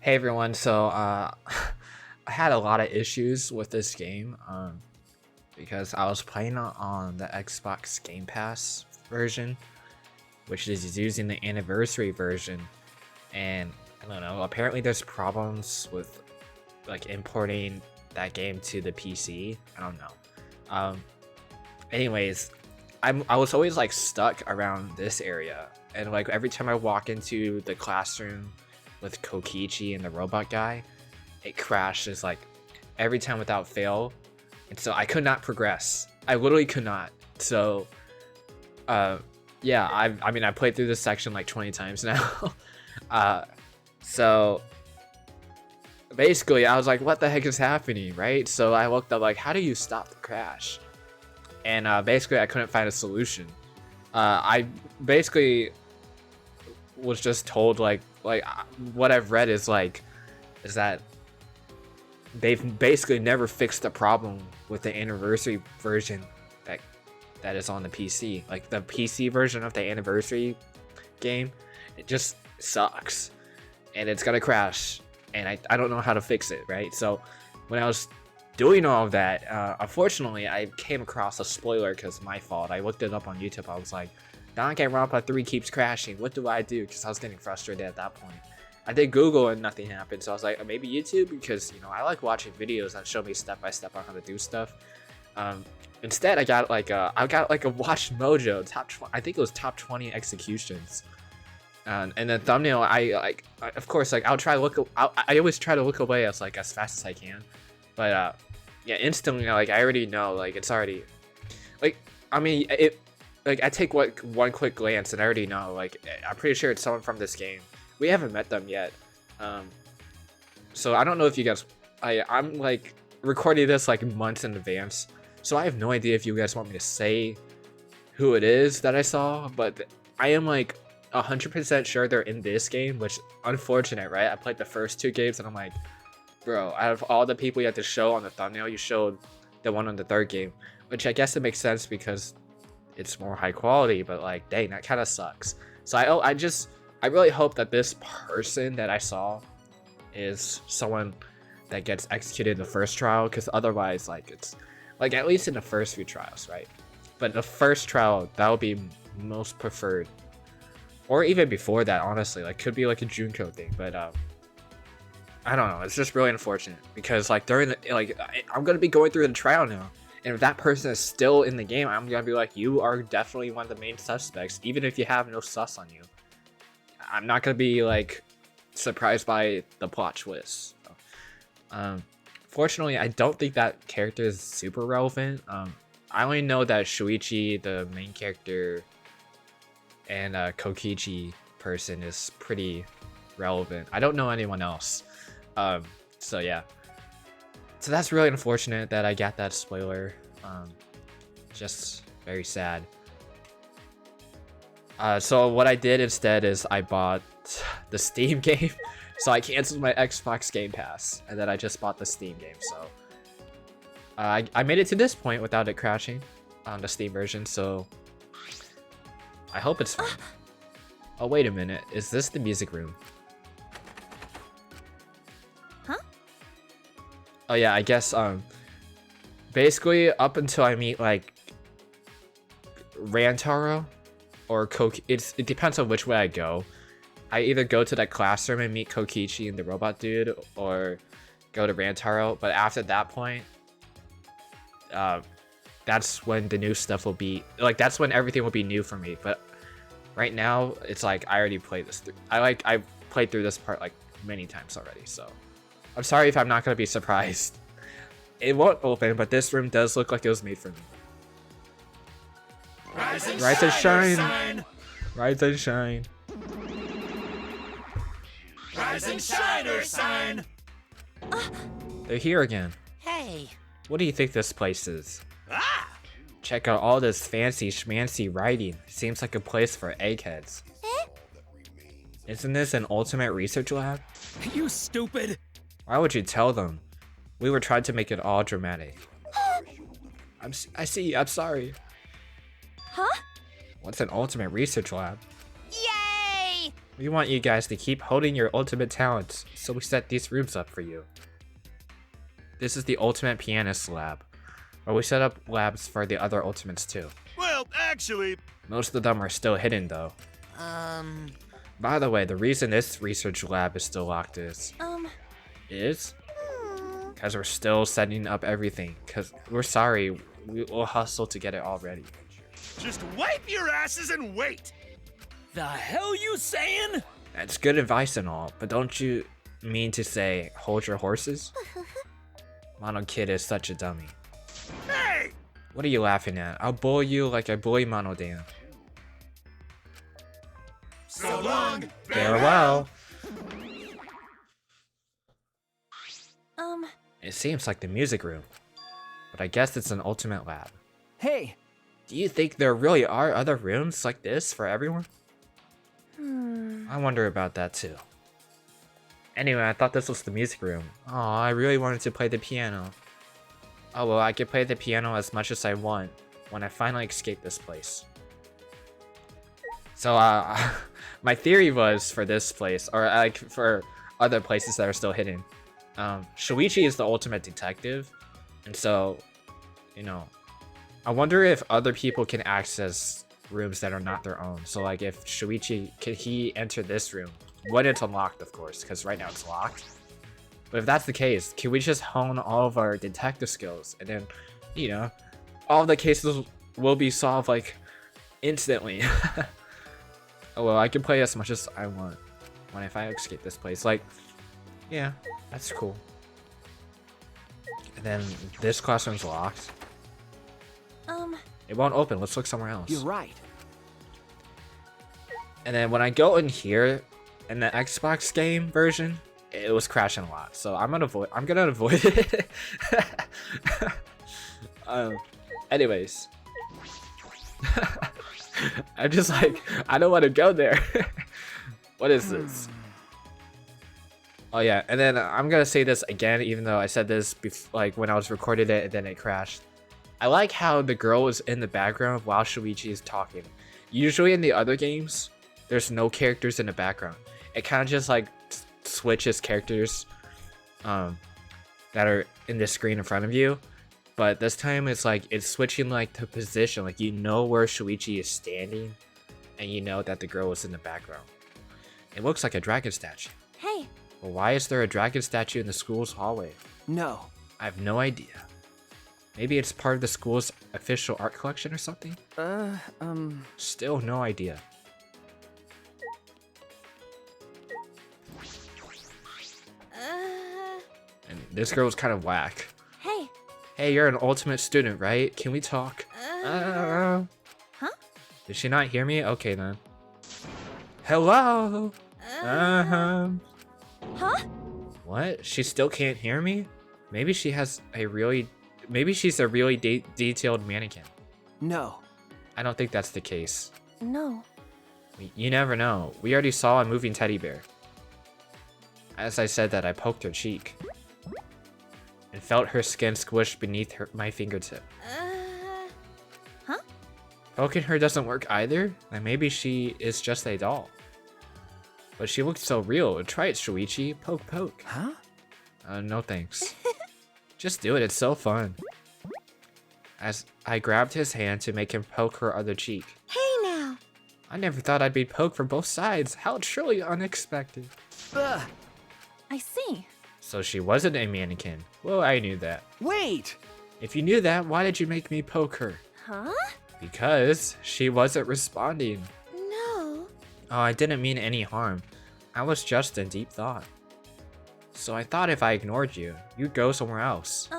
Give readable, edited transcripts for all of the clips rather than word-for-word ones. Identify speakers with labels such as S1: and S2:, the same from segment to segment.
S1: Hey everyone, so I had a lot of issues with this game because I was playing on the Xbox Game Pass version, which is using the anniversary version, and I don't know, apparently there's problems with like importing that game to the PC. I don't know. Anyways, I was always like stuck around this area, and like every time I walk into the classroom with Kokichi and the robot guy, it crashes like every time without fail, and so I could not progress. I literally could not. So yeah, I mean I played through this section like 20 times now. So basically I was like, what the heck is happening, right? So I looked up like, how do you stop the crash? And basically I couldn't find a solution. I basically was just told like what I've read is that they've basically never fixed the problem with the anniversary version that is on the PC. Like the PC version of the anniversary game, it just sucks and it's gonna crash, and I don't know how to fix it, right? So when I was doing all of that, unfortunately I came across a spoiler because my fault. I looked it up on YouTube. I was like, Danganronpa 3 keeps crashing. What do I do? Because I was getting frustrated at that point. I did Google and nothing happened, so I was like, maybe YouTube, because you know I like watching videos that show me step by step on how to do stuff. Instead, I got like a Watch Mojo I think it was top 20 executions, and the thumbnail of course I'll try to look. I always try to look away as fast as I can, but yeah, instantly I already know it's already I mean it. I take one quick glance and I already know, I'm pretty sure it's someone from this game. We haven't met them yet. So I don't know if you guys, I'm recording this months in advance. So I have no idea if you guys want me to say who it is that I saw, but I am 100% sure they're in this game, which unfortunate, right? I played the first two games and I'm like, bro, out of all the people you had to show on the thumbnail, you showed the one on the third game, which I guess it makes sense because it's more high quality, but dang, that kind of sucks. So I really hope that this person that I saw is someone that gets executed in the first trial, because otherwise it's at least in the first few trials, right? But the first trial, that would be most preferred, or even before that, honestly. Could be a Junko thing, but I don't know, it's just really unfortunate because during the I'm gonna be going through the trial now. And if that person is still in the game, I'm gonna be like, you are definitely one of the main suspects, even if you have no sus on you. I'm not gonna be surprised by the plot twist. So, fortunately, I don't think that character is super relevant. I only know that Shuichi, the main character, and Kokichi person is pretty relevant. I don't know anyone else. So yeah. So that's really unfortunate that I got that spoiler. Just very sad. So what I did instead is I bought the Steam game. So I canceled my Xbox Game Pass, and then I just bought the Steam game. So I made it to this point without it crashing on the Steam version. So I hope it's fine. Oh, wait a minute. Is this the music room? Oh yeah, I guess basically up until I meet Rantaro or Koki, it depends on which way I go. I either go to that classroom and meet Kokichi and the robot dude, or go to Rantaro. But after that point, that's when the new stuff will be that's when everything will be new for me. But right now it's I already played this through. I played through this part many times already, so I'm sorry if I'm not gonna be surprised. It won't open, but this room does look like it was made for me.
S2: Rise and
S1: shine! Rise and shine!
S2: Rise and shine, Ursine!
S1: They're here again.
S3: Hey!
S1: What do you think this place is?
S2: Ah!
S1: Check out all this fancy schmancy writing. Seems like a place for eggheads. Isn't this an ultimate research lab?
S2: You stupid!
S1: Why would you tell them? We were trying to make it all dramatic. I see, I'm sorry.
S3: Huh?
S1: What's an ultimate research lab?
S3: Yay!
S1: We want you guys to keep holding your ultimate talents, so we set these rooms up for you. This is the Ultimate Pianist Lab, where we set up labs for the other Ultimates too.
S2: Well, actually...
S1: Most of them are still hidden though. By the way, the reason this research lab is still locked is... Because we're still setting up everything, because we're sorry, we will hustle to get it all ready.
S2: Just wipe your asses and wait! The hell you saying?
S1: That's good advice and all, but don't you mean to say, hold your horses? Mono Kid is such a dummy.
S2: Hey!
S1: What are you laughing at? I'll bully you like I bully Mono Dan.
S2: So long!
S1: Farewell! It seems like the music room, but I guess it's an ultimate lab.
S3: Hey!
S1: Do you think there really are other rooms like this for everyone? I wonder about that too. Anyway, I thought this was the music room. Oh, I really wanted to play the piano. Oh well, I could play the piano as much as I want when I finally escape this place. So, my theory was for this place, or like for other places that are still hidden. Shuichi is the ultimate detective, and so, you know, I wonder if other people can access rooms that are not their own. So like if Shuichi, could he enter this room when it's unlocked, of course, because right now it's locked. But if that's the case, can we just hone all of our detective skills and then, you know, all the cases will be solved like instantly. Oh well, I can play as much as I want when if I escape this place. Like, yeah, that's cool. And then this classroom's locked. It won't open. Let's look somewhere else.
S3: You're right.
S1: And then when I go in here, in the Xbox game version, it was crashing a lot. So I'm gonna avoid it. Anyways. I'm just like, I don't want to go there. What is this? Oh yeah, and then I'm gonna say this again, even though I said this like when I was recording it and then it crashed. I like how the girl is in the background while Shuichi is talking. Usually in the other games, there's no characters in the background. It kind of just like switches characters that are in the screen in front of you. But this time it's like it's switching like the position, like you know where Shuichi is standing and you know that the girl is in the background. It looks like a dragon statue.
S4: Hey.
S1: Well, why is there a dragon statue in the school's hallway?
S3: No.
S1: I have no idea. Maybe it's part of the school's official art collection or something? Still no idea. And this girl's kind of whack.
S4: Hey.
S1: Hey, you're an ultimate student, right? Can we talk?
S4: Huh?
S1: Did she not hear me? Okay then. Hello?
S4: Huh?
S1: What? She still can't hear me? Maybe she has a really... Maybe she's a really detailed mannequin.
S3: No.
S1: I don't think that's the case.
S4: No.
S1: You never know. We already saw a moving teddy bear. As I said that, I poked her cheek. And felt her skin squish beneath my fingertip.
S4: Huh?
S1: Poking her doesn't work either? Then maybe she is just a doll. But she looked so real. Try it, Shuichi. Poke, poke.
S3: Huh?
S1: No thanks. Just do it, it's so fun. As I grabbed his hand to make him poke her other cheek.
S4: Hey now.
S1: I never thought I'd be poked from both sides. How truly unexpected.
S3: Ugh.
S4: I see.
S1: So she wasn't a mannequin. Well, I knew that.
S3: Wait!
S1: If you knew that, why did you make me poke her?
S4: Huh?
S1: Because she wasn't responding.
S4: No.
S1: Oh, I didn't mean any harm. I was just in deep thought. So I thought if I ignored you, you'd go somewhere else.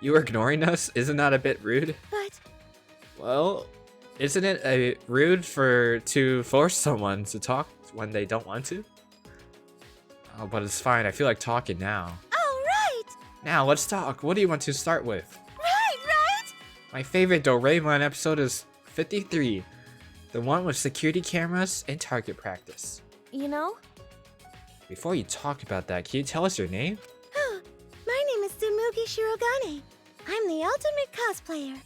S1: You were ignoring us? Isn't that a bit rude?
S4: But...
S1: Well, isn't it rude to force someone to talk when they don't want to? Oh, but it's fine. I feel like talking now.
S4: Oh, right!
S1: Now, let's talk. What do you want to start with?
S4: Right!
S1: My favorite Doraemon episode is 53. The one with security cameras and target practice.
S4: You know?
S1: Before you talk about that, can you tell us your name?
S4: My name is Tsumugi Shirogane. I'm the ultimate cosplayer.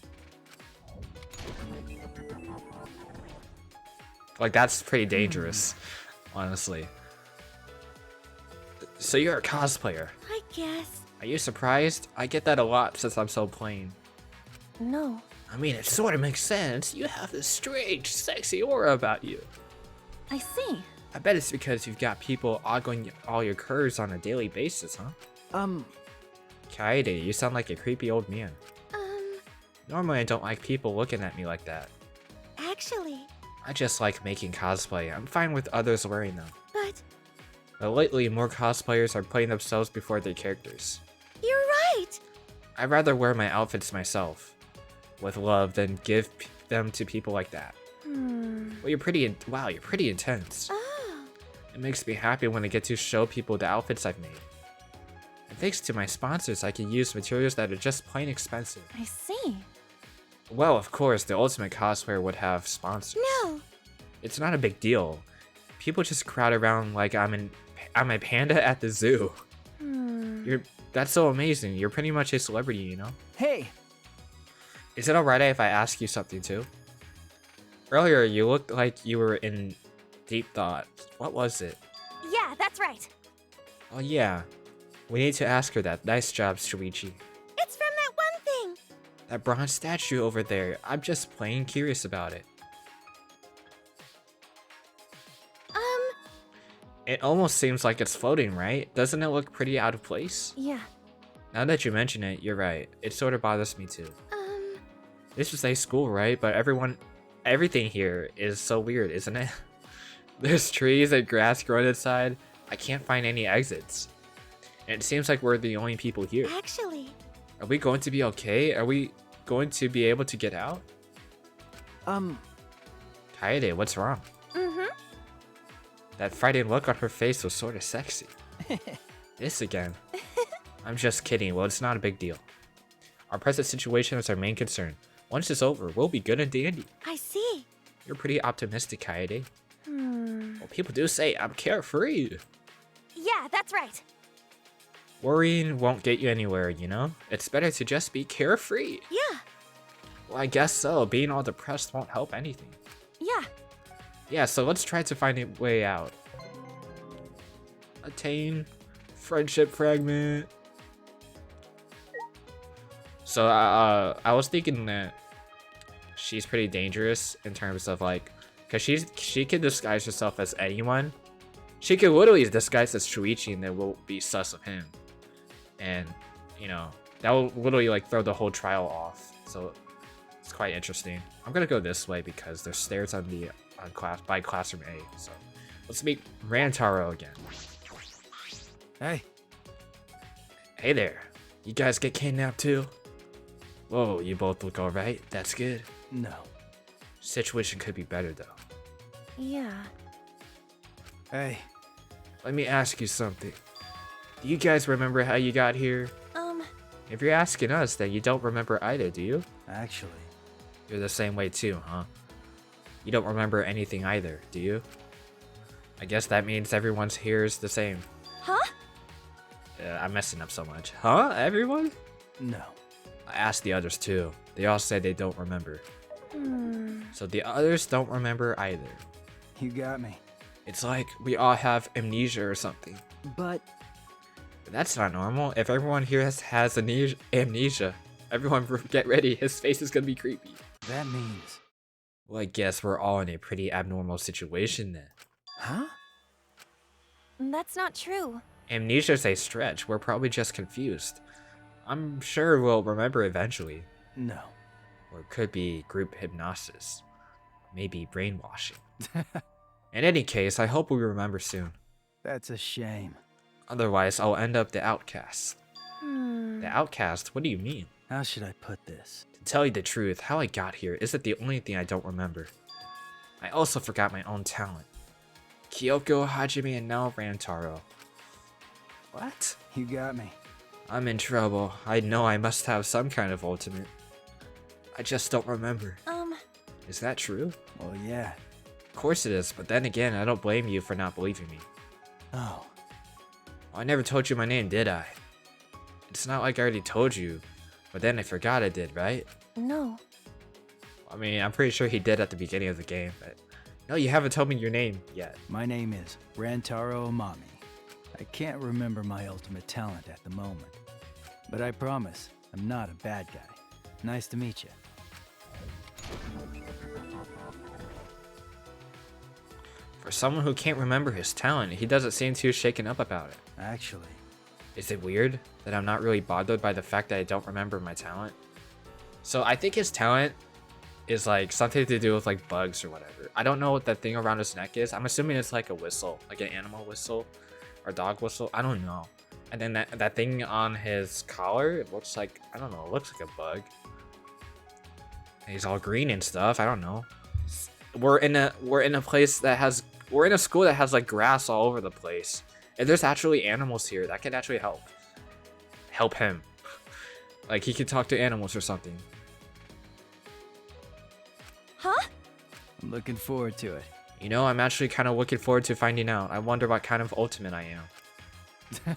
S1: Like, that's pretty dangerous. honestly. So you're a cosplayer.
S4: I guess.
S1: Are you surprised? I get that a lot since I'm so plain.
S4: No.
S1: I mean, it sort of makes sense. You have this strange, sexy aura about you.
S4: I see.
S1: I bet it's because you've got people ogling all your curves on a daily basis, huh? Kaede, you sound like a creepy old man. Normally I don't like people looking at me like that.
S4: Actually.
S1: I just like making cosplay. I'm fine with others wearing them.
S4: But
S1: Lately, more cosplayers are putting themselves before their characters.
S4: you're right.
S1: I'd rather wear my outfits myself, with love, than give them to people like that. Well, you're pretty intense.
S4: Oh.
S1: It makes me happy when I get to show people the outfits I've made. And thanks to my sponsors, I can use materials that are just plain expensive.
S4: I see.
S1: Well, of course, the ultimate cosplayer would have sponsors.
S4: No.
S1: It's not a big deal. People just crowd around like I'm a panda at the zoo. That's so amazing. You're pretty much a celebrity, you know?
S3: Hey,
S1: Is it alright if I ask you something too? Earlier, you looked like you were in deep thought. What was it?
S4: Yeah, that's right.
S1: Oh yeah. We need to ask her that. Nice job, Shuichi.
S4: It's from that one thing.
S1: That bronze statue over there. I'm just plain curious about it. It almost seems like it's floating, right? Doesn't it look pretty out of place?
S4: Yeah.
S1: Now that you mention it, you're right. It sort of bothers me too. This is a school, right? But everything here is so weird, isn't it? There's trees and grass growing inside. I can't find any exits. And it seems like we're the only people here.
S4: Actually.
S1: Are we going to be okay? Are we going to be able to get out? Kaede, what's wrong? That frightened look on her face was sort of sexy. This again. I'm just kidding. Well, it's not a big deal. Our present situation is our main concern. Once it's over, we'll be good and dandy.
S4: I see.
S1: You're pretty optimistic, Kaede. Well, people do say I'm carefree.
S4: Yeah, that's right.
S1: Worrying won't get you anywhere, you know? It's better to just be carefree.
S4: Yeah.
S1: Well, I guess so. Being all depressed won't help anything.
S4: Yeah.
S1: Yeah, so let's try to find a way out. Attain friendship fragment. So I was thinking that she's pretty dangerous in terms of like, cause she can disguise herself as anyone. She could literally disguise as Shuichi and then we'll be sus of him. And you know, that will literally like throw the whole trial off. So it's quite interesting. I'm gonna go this way because there's stairs on the by classroom A. So let's meet Rantaro again.
S3: hey,
S1: Hey there. You guys get kidnapped too? Whoa, you both look alright. That's good.
S3: no.
S1: Situation could be better though.
S4: Yeah.
S3: Hey,
S1: Let me ask you something. Do you guys remember how you got here? If you're asking us, then you don't remember either, do you?
S3: actually,
S1: You're the same way too, huh? You don't remember anything either, do you? I guess that means everyone's here is the same.
S4: Huh?
S1: I'm messing up so much. Huh? Everyone?
S3: no.
S1: I asked the others too. They all said they don't remember. So the others don't remember either.
S3: You got me.
S1: It's like we all have amnesia or something.
S3: But
S1: But that's not normal. If everyone here has amnesia, everyone get ready. His face is gonna be creepy.
S3: that means...
S1: Well, I guess we're all in a pretty abnormal situation then.
S3: Huh?
S4: That's not true.
S1: Amnesia's a stretch. We're probably just confused. I'm sure we'll remember eventually.
S3: No.
S1: Or it could be group hypnosis. Maybe brainwashing. In any case, I hope we remember soon.
S3: That's a shame.
S1: Otherwise, I'll end up the outcast. The outcast? What do you mean?
S3: How should I put this?
S1: To tell you the truth, how I got here isn't the only thing I don't remember. I also forgot my own talent. Kyoko, Hajime, and now Rantaro. What?
S3: You got me.
S1: I'm in trouble. I know I must have some kind of ultimate. I just don't remember. Is that true?
S3: Well, yeah.
S1: Of course it is, but then again, I don't blame you for not believing me.
S3: Oh.
S1: Well, I never told you my name, did I? It's not like I already told you, but then I forgot I did, right?
S4: No.
S1: I mean, I'm pretty sure he did at the beginning of the game, but No, you haven't told me your name yet.
S3: My name is Rantaro Amami. I can't remember my ultimate talent at the moment, but I promise I'm not a bad guy. Nice to meet you.
S1: For someone who can't remember his talent, he doesn't seem too shaken up about it.
S3: Actually,
S1: Is it weird that I'm not really bothered by the fact that I don't remember my talent? So I think his talent is like something to do with like bugs or whatever. I don't know what that thing around his neck is. I'm assuming it's like a whistle, like an animal whistle or dog whistle. I don't know. And then that thing on his collar, it looks like, I don't know, it looks like a bug. And he's all green and stuff. I don't know. We're in a place that has, we're in a school that has like grass all over the place. If there's actually animals here, that could actually help him. Like he could talk to animals or something.
S4: Huh?
S3: I'm looking forward to it.
S1: You know, I'm actually kind of looking forward to finding out. I wonder what kind of ultimate I am.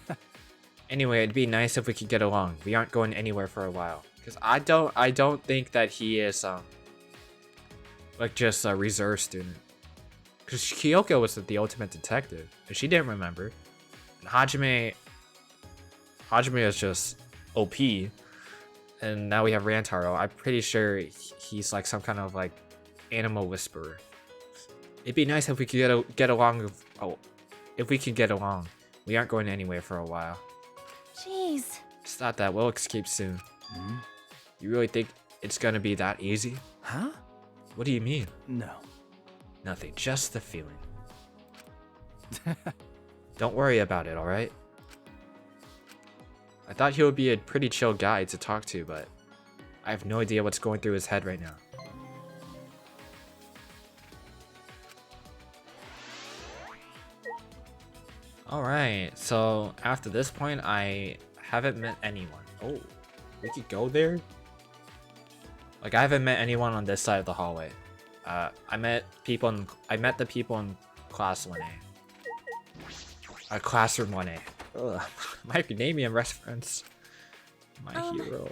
S1: Anyway, it'd be nice if we could get along. We aren't going anywhere for a while. Because I don't think that he is like just a reserve student. Because Kyoko was the ultimate detective, and she didn't remember. And Hajime is just OP. And now we have Rantaro. I'm pretty sure he's like some kind of like animal whisperer. It'd be nice if we could get along. If we could get along. We aren't going anywhere for a while.
S4: Jeez.
S1: It's not that. We'll escape soon.
S3: Hmm?
S1: You really think it's gonna be that easy?
S3: Huh?
S1: What do you mean?
S3: No.
S1: Nothing. Just the feeling. Don't worry about it, alright? I thought he would be a pretty chill guy to talk to, but I have no idea what's going through his head right now. Alright, so after this point, I haven't met anyone. Oh, we could go there? Like, I haven't met anyone on this side of the hallway. I met the people in class 1A. Classroom 1A. Ugh. Macadamia reference. My hero.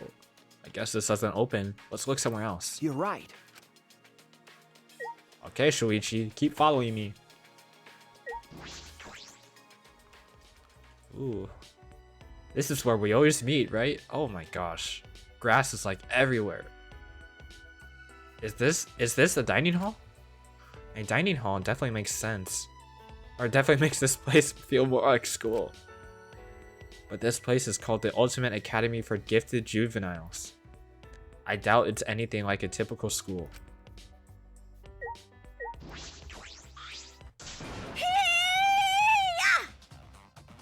S1: I guess this doesn't open. Let's look somewhere else.
S2: You're right.
S1: Okay, Shuichi, keep following me. Ooh. This is where we always meet, right? Oh my gosh. Grass is like everywhere. Is this a dining hall? A dining hall definitely makes sense. Or definitely makes this place feel more like school. But this place is called the Ultimate Academy for Gifted Juveniles. I doubt it's anything like a typical school.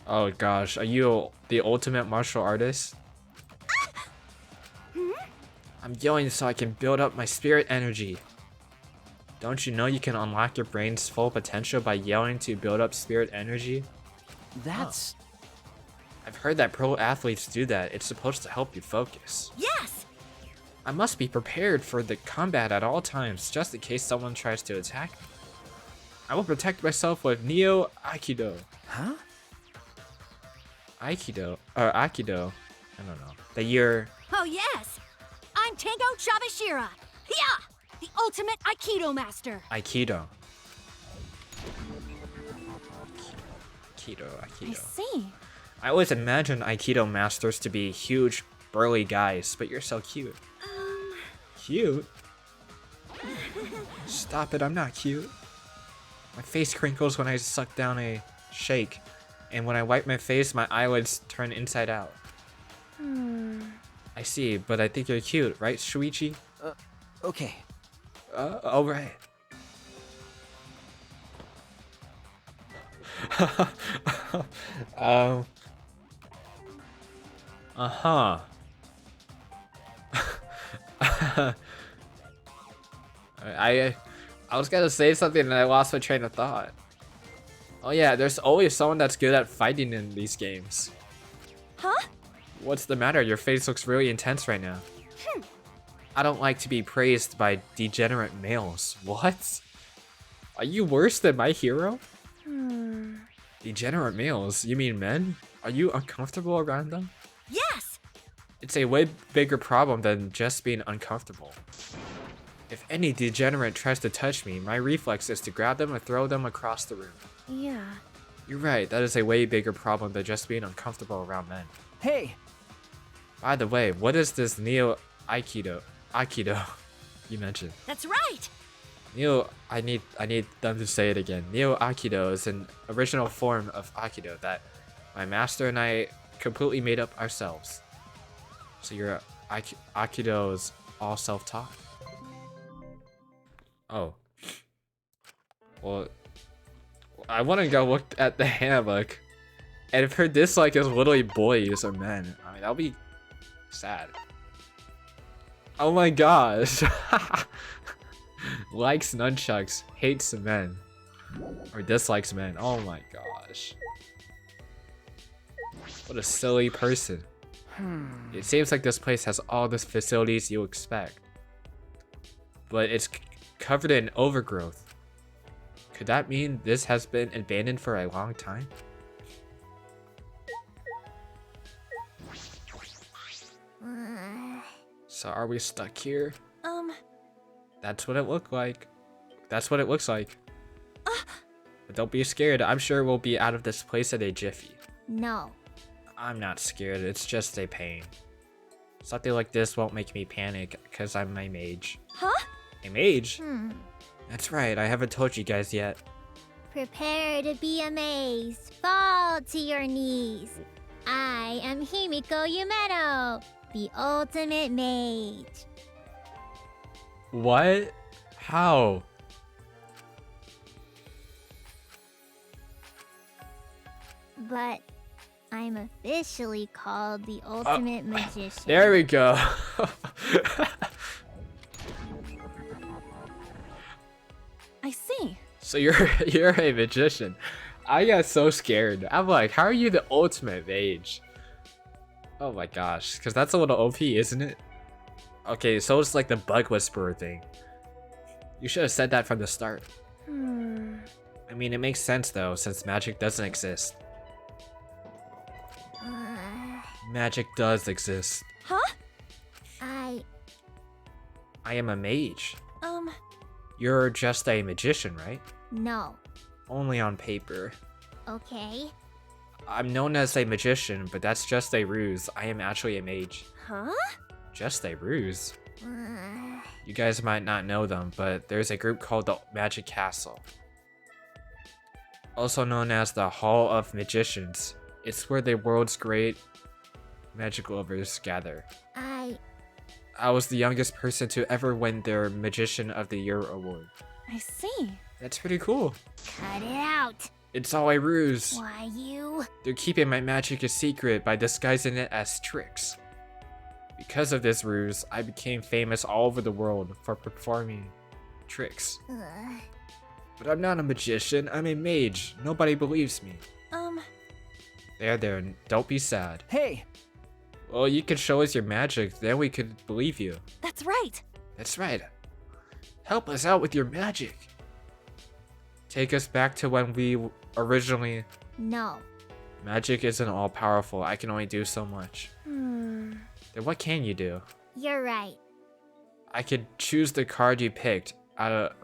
S1: Oh gosh, are you the ultimate martial artist? I'm yelling so I can build up my spirit energy. Don't you know you can unlock your brain's full potential by yelling to build up spirit energy?
S3: That's...
S1: I've heard that pro athletes do that. It's supposed to help you focus.
S4: Yes!
S1: I must be prepared for the combat at all times, just in case someone tries to attack me. I will protect myself with Neo Aikido.
S3: Huh?
S1: Aikido? Or Aikido? I don't know. The year...
S4: Oh yes! I'm Tango Chabashira! Yeah! The ultimate Aikido master!
S1: Aikido. Aikido.
S4: I see.
S1: I always imagined Aikido masters to be huge, burly guys, but you're so cute. Cute? Stop it, I'm not cute. My face crinkles when I suck down a shake, and when I wipe my face, my eyelids turn inside out. I see, but I think you're cute, right, Shuichi?
S3: Okay.
S1: Alright. Uh-huh. I was gonna say something and I lost my train of thought. Oh yeah, there's always someone that's good at fighting in these games.
S4: Huh?
S1: What's the matter? Your face looks really intense right now. I don't like to be praised by degenerate males. What? Are you worse than my hero? Degenerate males? You mean men? Are you uncomfortable around them?
S4: Yes!
S1: It's a way bigger problem than just being uncomfortable. If any degenerate tries to touch me, my reflex is to grab them and throw them across the room.
S4: Yeah.
S1: You're right, that is a way bigger problem than just being uncomfortable around men.
S3: Hey!
S1: By the way, what is this Neo Aikido you mentioned?
S4: That's right!
S1: I need them to say it again. Neo Aikido is an original form of Aikido that my master and I completely made up ourselves. So your Aikido is all self-taught? Oh. Well, I want to go look at the handbook. And if her dislike is literally boys or men, I mean, that'll be sad. Oh my gosh. Likes nunchucks, hates men. Or dislikes men. Oh my gosh. What a silly person. It seems like this place has all the facilities you expect. But it's covered in overgrowth. Could that mean this has been abandoned for a long time? So are we stuck here? That's what it looked like. That's what it looks like. But don't be scared. I'm sure we'll be out of this place in a jiffy.
S4: No.
S1: I'm not scared. It's just a pain. Something like this won't make me panic because I'm a mage.
S4: Huh?
S1: A mage? That's right. I haven't told you guys yet.
S4: Prepare to be amazed. Fall to your knees. I am Himiko Yumeno, the ultimate mage.
S1: What? How?
S4: But I'm officially called the ultimate magician.
S1: There we go.
S5: I see.
S1: So you're a magician. I got so scared. I'm like, how are you the ultimate mage? Oh my gosh, because that's a little OP, isn't it? Okay, so it's like the bug whisperer thing. You should have said that from the start. I mean, it makes sense though, since magic doesn't exist. Magic does exist.
S5: Huh?
S4: I
S1: am a mage. You're just a magician, right?
S4: no.
S1: Only on paper.
S4: Okay.
S1: I'm known as a magician, but that's just a ruse. I am actually a mage.
S5: Huh?
S1: Just a ruse? You guys might not know them, but there's a group called the Magic Castle. Also known as the Hall of Magicians. It's where the world's great magic lovers gather. I was the youngest person to ever win their Magician of the Year award.
S5: I see.
S1: That's pretty cool.
S4: Cut it out.
S1: It's all a ruse.
S4: Why you?
S1: They're keeping my magic a secret by disguising it as tricks. Because of this ruse, I became famous all over the world for performing tricks. But I'm not a magician, I'm a mage. Nobody believes me. There, don't be sad.
S3: Hey!
S1: Well, you can show us your magic, then we could believe you.
S5: That's right.
S1: That's right. Help us out with your magic. Take us back to when we originally...
S4: No.
S1: Magic isn't all powerful, I can only do so much. Then what can you do?
S4: You're right.
S1: I could choose the card you picked,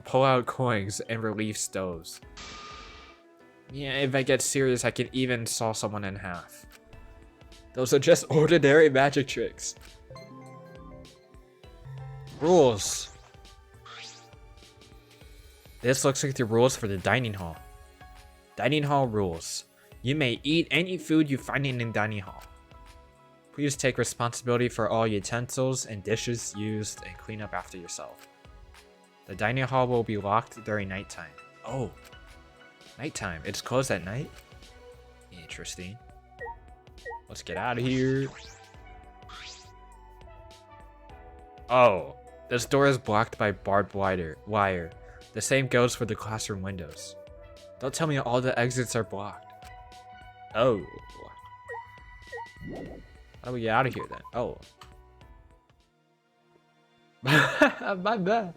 S1: pull out coins, and relieve stoves. Yeah, if I get serious, I can even saw someone in half. Those are just ordinary magic tricks. Rules. This looks like the rules for the dining hall. Dining hall rules. You may eat any food you find in the dining hall. Please take responsibility for all utensils and dishes used and clean up after yourself. The dining hall will be locked during nighttime. Oh, nighttime. It's closed at night? Interesting. Let's get out of here. Oh, this door is blocked by barbed wire. The same goes for the classroom windows. Don't tell me all the exits are blocked. Oh. How do we get out of here then? Oh. My bad.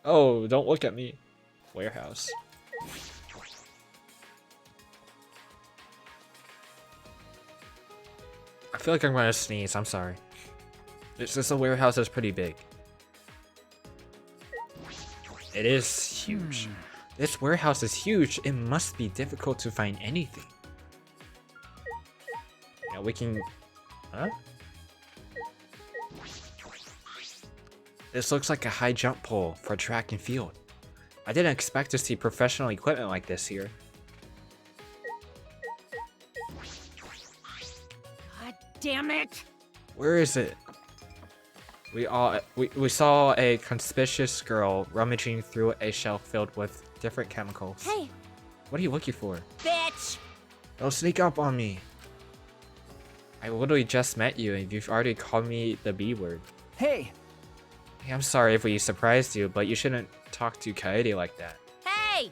S1: Oh, don't look at me. Warehouse. I feel like I'm gonna sneeze, I'm sorry. It's just the warehouse is pretty big. It is huge. This warehouse is huge. It must be difficult to find anything. Now we can... Huh? This looks like a high jump pole for track and field. I didn't expect to see professional equipment like this here.
S5: God damn it!
S1: Where is it? We saw a conspicuous girl rummaging through a shelf filled with different chemicals.
S5: Hey,
S1: What are you looking for?
S5: bitch!
S1: Don't sneak up on me. I literally just met you and you've already called me the B word.
S3: Hey!
S1: Hey, I'm sorry if we surprised you, but you shouldn't talk to Kaede like that.
S5: Hey!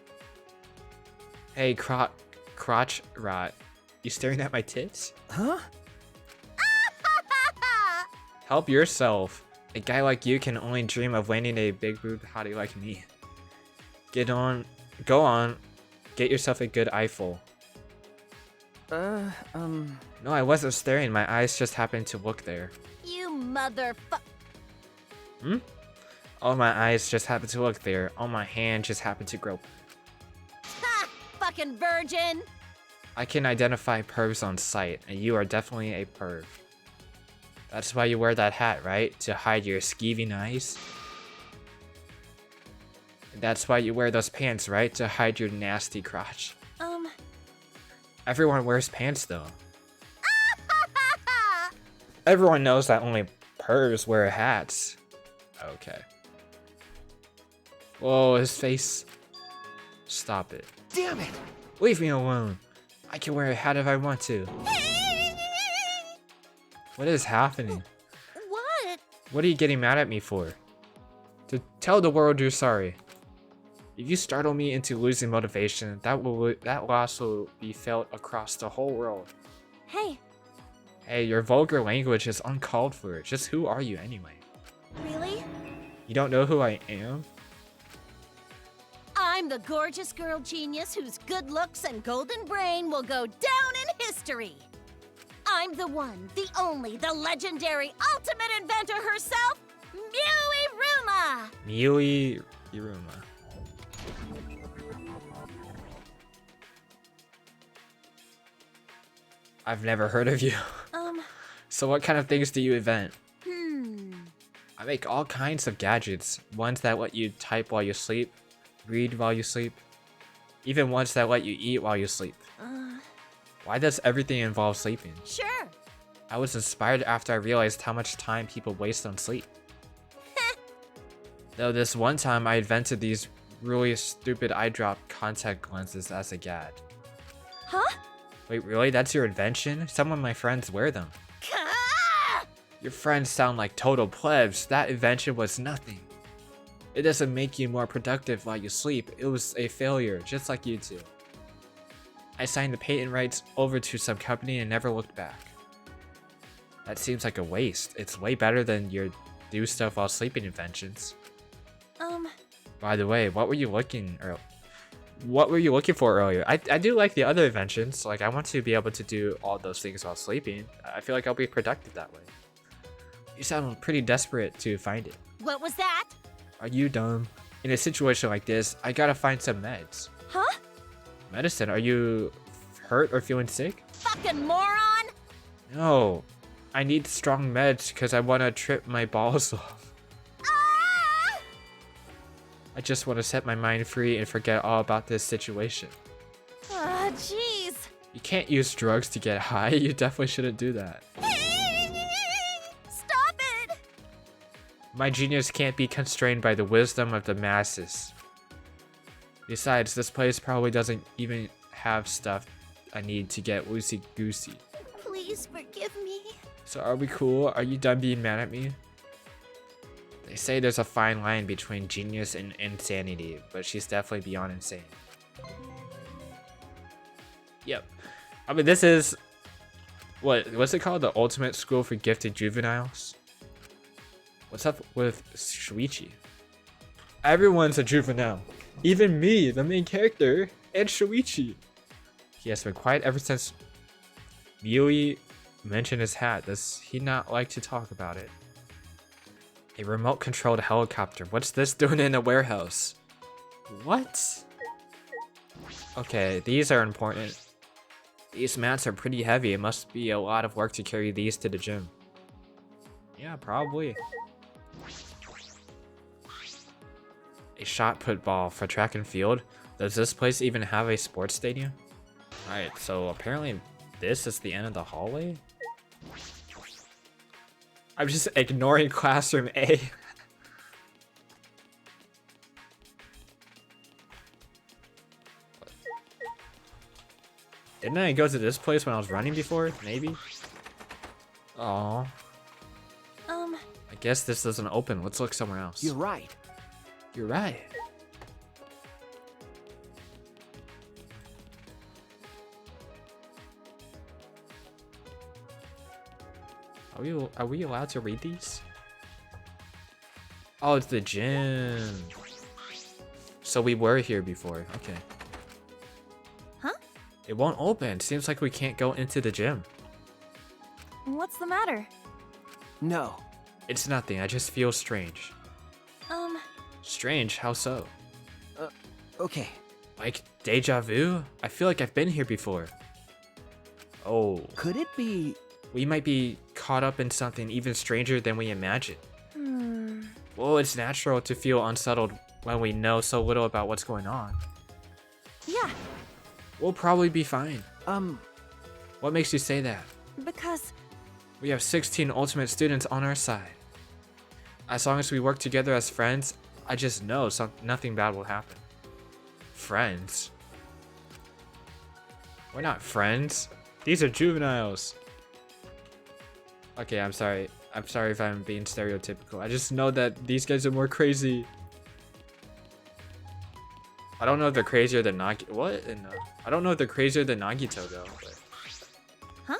S1: Hey, crotch rot. You staring at my tits?
S3: Huh?
S1: Help yourself. A guy like you can only dream of landing a big boob hottie like me. Go on, get yourself a good eyeful. No, I wasn't staring, my eyes just happened to look there.
S5: You motherfuck.
S1: Oh, my eyes just happened to look there. Oh, my hand just happened to grope.
S5: Ha! Fucking virgin!
S1: I can identify pervs on sight, and you are definitely a perv. That's why you wear that hat, right? To hide your skeeving eyes? That's why you wear those pants, right? To hide your nasty crotch. Everyone wears pants, though. Everyone knows that only pervs wear hats. Okay. Whoa, his face. Stop it.
S3: Damn it!
S1: Leave me alone. I can wear a hat if I want to. What is happening?
S5: What?
S1: What are you getting mad at me for? To tell the world you're sorry. If you startle me into losing motivation, that loss will be felt across the whole world.
S5: Hey,
S1: Hey, your vulgar language is uncalled for. Just who are you anyway?
S5: really?
S1: You don't know who I am?
S5: I'm the gorgeous girl genius whose good looks and golden brain will go down in history. I'm the one, the only, the legendary ultimate inventor herself, Miui Ruma!
S1: Miui Iruma. I've never heard of you. So what kind of things do you invent? I make all kinds of gadgets. Ones that let you type while you sleep, read while you sleep, even ones that let you eat while you sleep. Why does everything involve sleeping?
S5: Sure.
S1: I was inspired after I realized how much time people waste on sleep. Though this one time I invented these really stupid eye drop contact lenses as a gag.
S5: Huh?
S1: Wait, really? That's your invention? Some of my friends wear them.
S5: Ka!
S1: Your friends sound like total plebs. That invention was nothing. It doesn't make you more productive while you sleep. It was a failure, just like you two. I signed the patent rights over to some company and never looked back. That seems like a waste. It's way better than your do stuff while sleeping inventions. By the way, what were you looking for earlier? I do like the other inventions. Like, I want to be able to do all those things while sleeping. I feel like I'll be productive that way. You sound pretty desperate to find it.
S5: What was that?
S1: Are you dumb? In a situation like this, I gotta find some meds.
S5: Huh?
S1: Medicine? Are you hurt or feeling sick?
S5: Fucking moron!
S1: No. I need strong meds because I want to trip my balls off. I just want to set my mind free and forget all about this situation.
S5: Jeez.
S1: You can't use drugs to get high. You definitely shouldn't do that.
S5: Stop it!
S1: My genius can't be constrained by the wisdom of the masses. Besides, this place probably doesn't even have stuff I need to get loosey-goosey.
S5: Please forgive me.
S1: So are we cool? Are you done being mad at me? They say there's a fine line between genius and insanity, but she's definitely beyond insane. Yep. I mean, this is... what's it called? The ultimate school for gifted juveniles? What's up with Shuichi? Everyone's a juvenile. Even me, the main character, and Shuichi. He has been quiet ever since Miui mentioned his hat. Does he not like to talk about it? A remote-controlled helicopter. What's this doing in a warehouse? What? Okay, these are important. These mats are pretty heavy. It must be a lot of work to carry these to the gym. Yeah, probably. A shot put ball for track and field. Does this place even have a sports stadium? Alright, so apparently this is the end of the hallway? I'm just ignoring classroom A. Didn't I go to this place when I was running before? Maybe? Oh. I guess this doesn't open. Let's look somewhere else.
S6: You're right.
S1: You're right. Are we allowed to read these? Oh, it's the gym. So we were here before. Okay.
S7: Huh?
S1: It won't open. Seems like we can't go into the gym.
S7: What's the matter?
S6: No.
S1: It's nothing. I just feel strange. Strange? How so?
S6: Okay.
S1: Like deja vu? I feel like I've been here before. Oh.
S6: Could it be...
S1: We might be caught up in something even stranger than we imagined. Well, it's natural to feel unsettled when we know so little about what's going on.
S7: Yeah,
S1: We'll probably be fine. What makes you say that?
S7: because
S1: We have 16 ultimate students on our side. As long as we work together as friends, I just know nothing bad will happen. Friends? We're not friends. These are juveniles. Okay, I'm sorry. I'm sorry if I'm being stereotypical. I just know that these guys are more crazy. I don't know if they're crazier than Nagi. What? I don't know if they're crazier than Nagito though. But...
S7: Huh?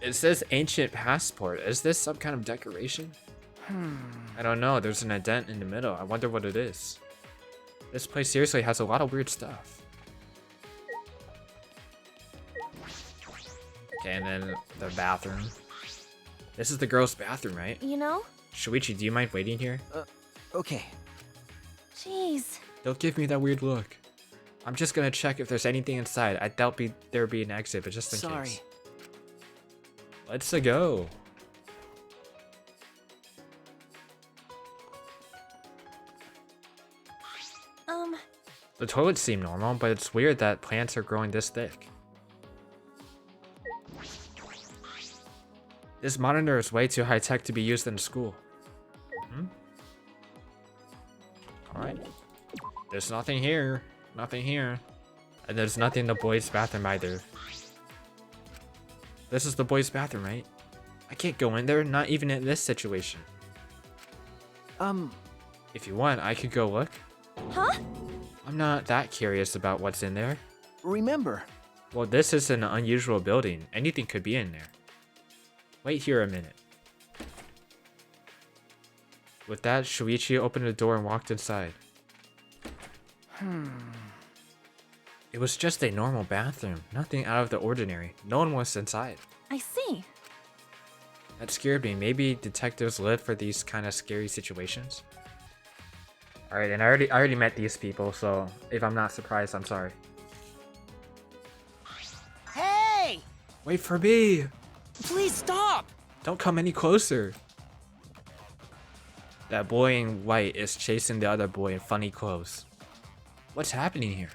S1: It says ancient passport. Is this some kind of decoration? I don't know. There's an indent in the middle. I wonder what it is. This place seriously has a lot of weird stuff. Okay, and then the bathroom. This is the girls' bathroom, right?
S7: you know,
S1: Shuichi, do you mind waiting here?
S6: Okay.
S7: jeez.
S1: Don't give me that weird look. I'm just gonna check if there's anything inside. I doubt there'd be an exit, but just in
S6: Sorry.
S1: case. Let's go. The toilets seem normal, but it's weird that plants are growing this thick. This monitor is way too high-tech to be used in school. Alright. There's nothing here. Nothing here. And there's nothing in the boys' bathroom either. This is the boys' bathroom, right? I can't go in there, not even in this situation. If you want, I could go look.
S7: Huh?
S1: I'm not that curious about what's in there.
S6: Remember.
S1: Well, this is an unusual building. Anything could be in there. Wait here a minute. With that, Shuichi opened the door and walked inside. It was just a normal bathroom. Nothing out of the ordinary. No one was inside.
S7: I see.
S1: That scared me. Maybe detectives live for these kind of scary situations. Alright, and I already met these people, so if I'm not surprised, I'm sorry.
S6: Hey!
S1: Wait for me!
S6: Please stop!
S1: Don't come any closer! That boy in white is chasing the other boy in funny clothes. What's happening here?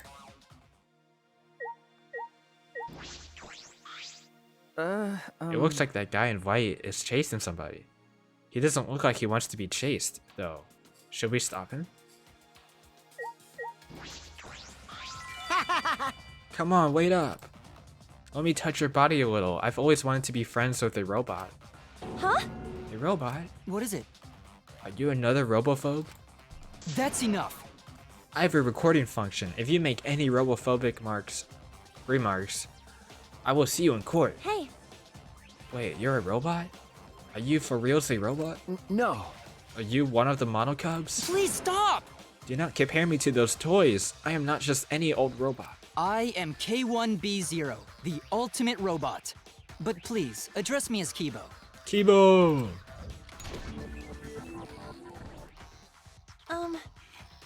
S1: It looks like that guy in white is chasing somebody. He doesn't look like he wants to be chased, though. Should we stop him? Come on, wait up. Let me touch your body a little. I've always wanted to be friends with a robot.
S7: Huh?
S1: A robot?
S6: What is it?
S1: Are you another robophobe?
S6: That's enough.
S1: I have a recording function. If you make any robophobic remarks, I will see you in court.
S7: Hey,
S1: Wait, you're a robot? Are you for reals a robot?
S6: No.
S1: Are you one of the Monokubs?
S6: Please stop!
S1: Do not compare me to those toys. I am not just any old robot.
S8: I am K1B0, the ultimate robot. But please, address me as Kibo.
S1: Kibo!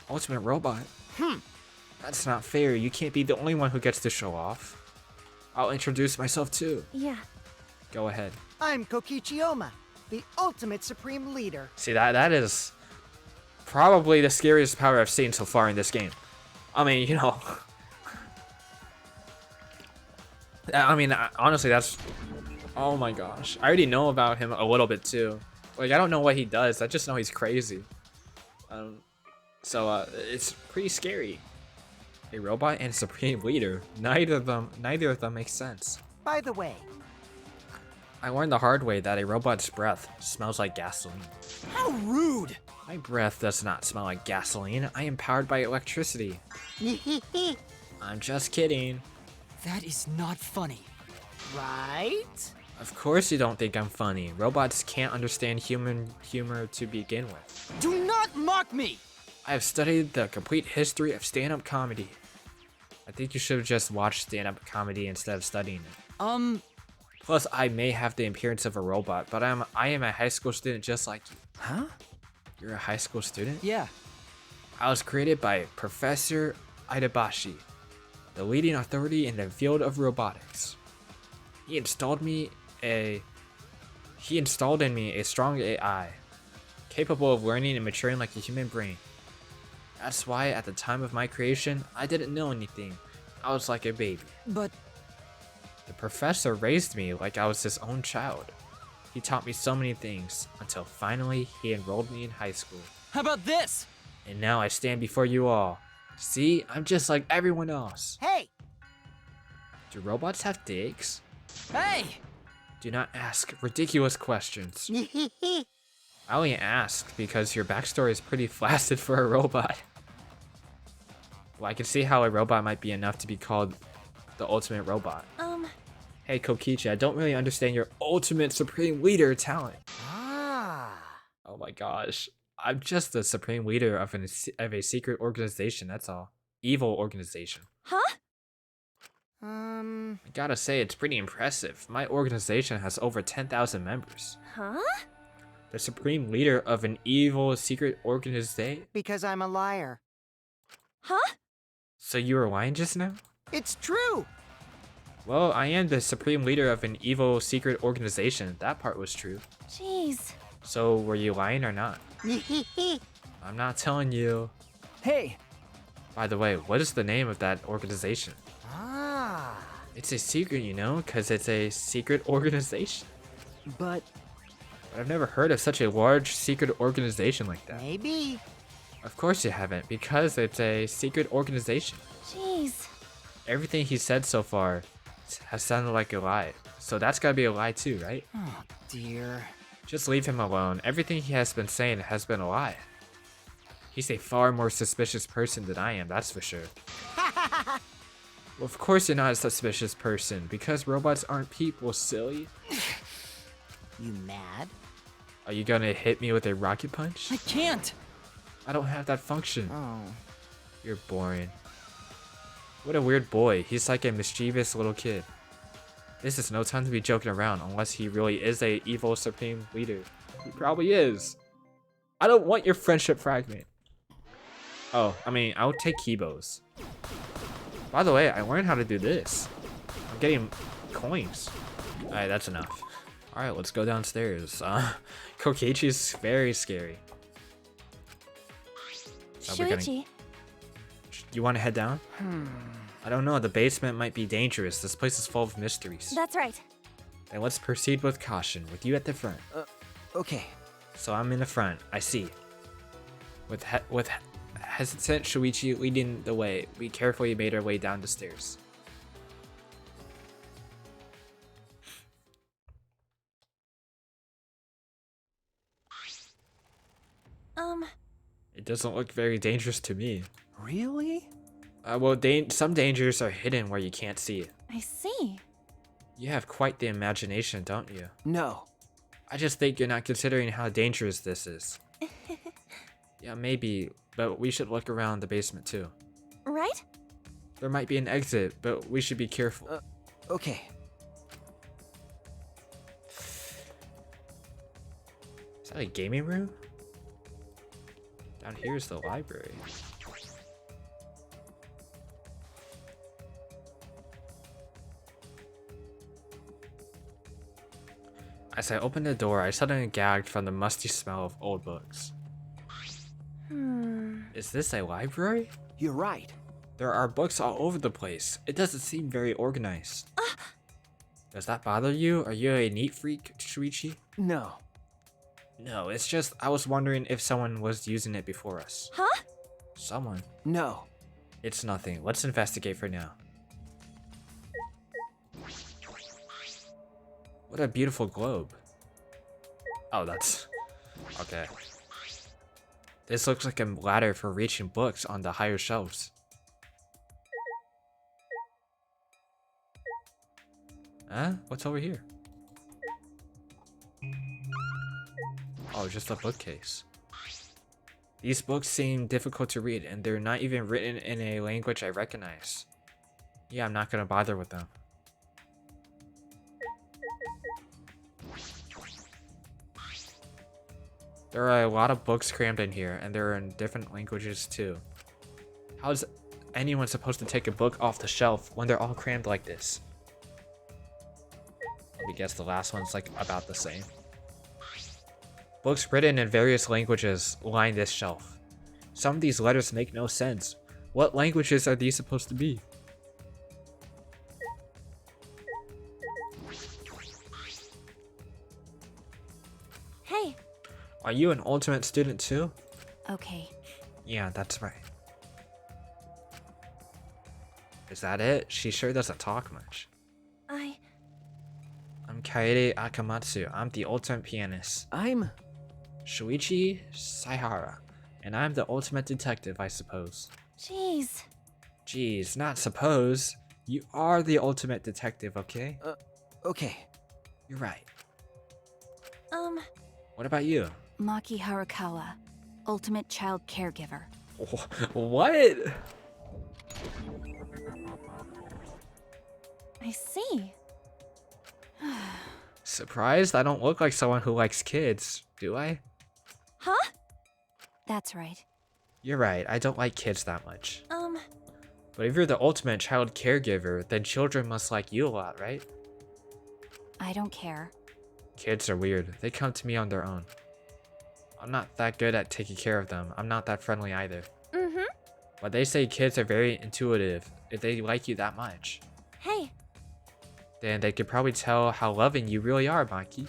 S1: Ultimate robot? That's not fair. You can't be the only one who gets to show off. I'll introduce myself too.
S7: Yeah.
S1: Go ahead.
S9: I'm Kokichiyoma, the ultimate supreme leader.
S1: See, that is probably the scariest power I've seen so far in this game. I mean, you know. I mean, honestly, that's... Oh my gosh. I already know about him a little bit too. Like, I don't know what he does. I just know he's crazy. So, it's pretty scary. A robot and supreme leader. Neither of them makes sense.
S9: By the way,
S1: I learned the hard way that a robot's breath smells like gasoline.
S6: How rude!
S1: My breath does not smell like gasoline. I am powered by electricity. I'm just kidding.
S8: That is not funny.
S9: right?
S1: Of course you don't think I'm funny. Robots can't understand human humor to begin with.
S6: Do not mock me!
S1: I have studied the complete history of stand-up comedy. I think you should have just watched stand-up comedy instead of studying it. Plus, I may have the appearance of a robot, but I am a high school student just like you.
S8: Huh?
S1: You're a high school student?
S8: Yeah.
S1: I was created by Professor Idabashi, the leading authority in the field of robotics. He installed in me a strong AI, capable of learning and maturing like a human brain. That's why at the time of my creation, I didn't know anything. I was like a baby.
S8: But
S1: The professor raised me like I was his own child. He taught me so many things, until finally he enrolled me in high school.
S6: How about this?
S1: And now I stand before you all. See, I'm just like everyone else.
S9: Hey,
S1: Do robots have dicks?
S6: Hey!
S1: Do not ask ridiculous questions. I only asked because your backstory is pretty flaccid for a robot. Well, I can see how a robot might be enough to be called the ultimate robot. Hey Kokichi, I don't really understand your ultimate supreme leader talent. Oh my gosh. I'm just the supreme leader of a secret organization, that's all. Evil organization.
S7: Huh?
S1: I gotta say, it's pretty impressive. My organization has over 10,000 members.
S7: Huh?
S1: The supreme leader of an evil secret organization?
S9: because I'm a liar.
S7: Huh?
S1: So you were lying just now?
S9: It's true.
S1: Well, I am the supreme leader of an evil secret organization. That part was true.
S7: Jeez.
S1: So were you lying or not? I'm not telling you.
S6: Hey!
S1: By the way, what is the name of that organization? It's a secret, you know, because it's a secret organization.
S9: But
S1: But I've never heard of such a large secret organization like that.
S9: maybe.
S1: Of course you haven't, because it's a secret organization.
S7: Jeez.
S1: Everything he said so far has sounded like a lie. So that's gotta be a lie too, right?
S8: oh dear.
S1: Just leave him alone. Everything he has been saying has been a lie. He's a far more suspicious person than I am, that's for sure. Well, of course you're not a suspicious person, because robots aren't people, silly.
S9: You mad?
S1: Are you gonna hit me with a rocket punch?
S8: I can't.
S1: I don't have that function.
S9: Oh.
S1: You're boring. What a weird boy. He's like a mischievous little kid. This is no time to be joking around unless he really is a evil supreme leader. He probably is. I don't want your friendship fragment. Oh, I mean, I'll take Kibos. By the way, I learned how to do this. I'm getting coins. Alright, that's enough. Alright, let's go downstairs. Kokichi's very scary. So we're gonna-
S7: Shuichi.
S1: You want to head down? I don't know, the basement might be dangerous. This place is full of mysteries.
S7: That's right.
S1: Then let's proceed with caution, with you at the front.
S8: Okay.
S1: So I'm in the front, I see. With hesitant Shuichi leading the way, we carefully made our way down the stairs. It doesn't look very dangerous to me.
S8: Really?
S1: Well, some dangers are hidden where you can't see it.
S7: I see.
S1: You have quite the imagination, don't you?
S8: No.
S1: I just think you're not considering how dangerous this is. Yeah, maybe, but we should look around the basement too.
S7: Right?
S1: There might be an exit, but we should be careful.
S8: Okay.
S1: Is that a gaming room? Down here is the library. As I opened the door, I suddenly gagged from the musty smell of old books. Is this a library?
S9: You're right.
S1: There are books all over the place. It doesn't seem very organized. Does that bother you? Are you a neat freak, Shuichi?
S9: No.
S1: No, it's just I was wondering if someone was using it before us.
S7: Huh?
S1: Someone?
S9: No.
S1: It's nothing. Let's investigate for now. What a beautiful globe. Oh, that's... okay. This looks like a ladder for reaching books on the higher shelves. Huh? What's over here? Oh, just a bookcase. These books seem difficult to read, and they're not even written in a language I recognize. Yeah, I'm not gonna bother with them. There are a lot of books crammed in here, and they're in different languages too. How is anyone supposed to take a book off the shelf when they're all crammed like this? Let me guess the last one's like about the same. Books written in various languages line this shelf. Some of these letters make no sense. What languages are these supposed to be?
S7: Hey.
S1: Are you an ultimate student too?
S7: Okay.
S1: Yeah, that's right. Is that it? She sure doesn't talk much. I'm Kaede Akamatsu. I'm the ultimate pianist.
S9: I'm...
S1: Shuichi Saihara. And I'm the ultimate detective, I suppose.
S7: Jeez.
S1: Jeez, not suppose. You are the ultimate detective, okay?
S9: Okay.
S1: You're right. What about you?
S7: Maki Harakawa, ultimate child caregiver.
S1: What?
S7: I see.
S1: Surprised? I don't look like someone who likes kids, do I?
S7: Huh? That's right.
S1: You're right, I don't like kids that much. But if you're the ultimate child caregiver, then children must like you a lot, right?
S7: I don't care.
S1: Kids are weird. They come to me on their own. I'm not that good at taking care of them. I'm not that friendly either. But they say kids are very intuitive if they like you that much.
S7: Hey.
S1: Then they could probably tell how loving you really are, Maki.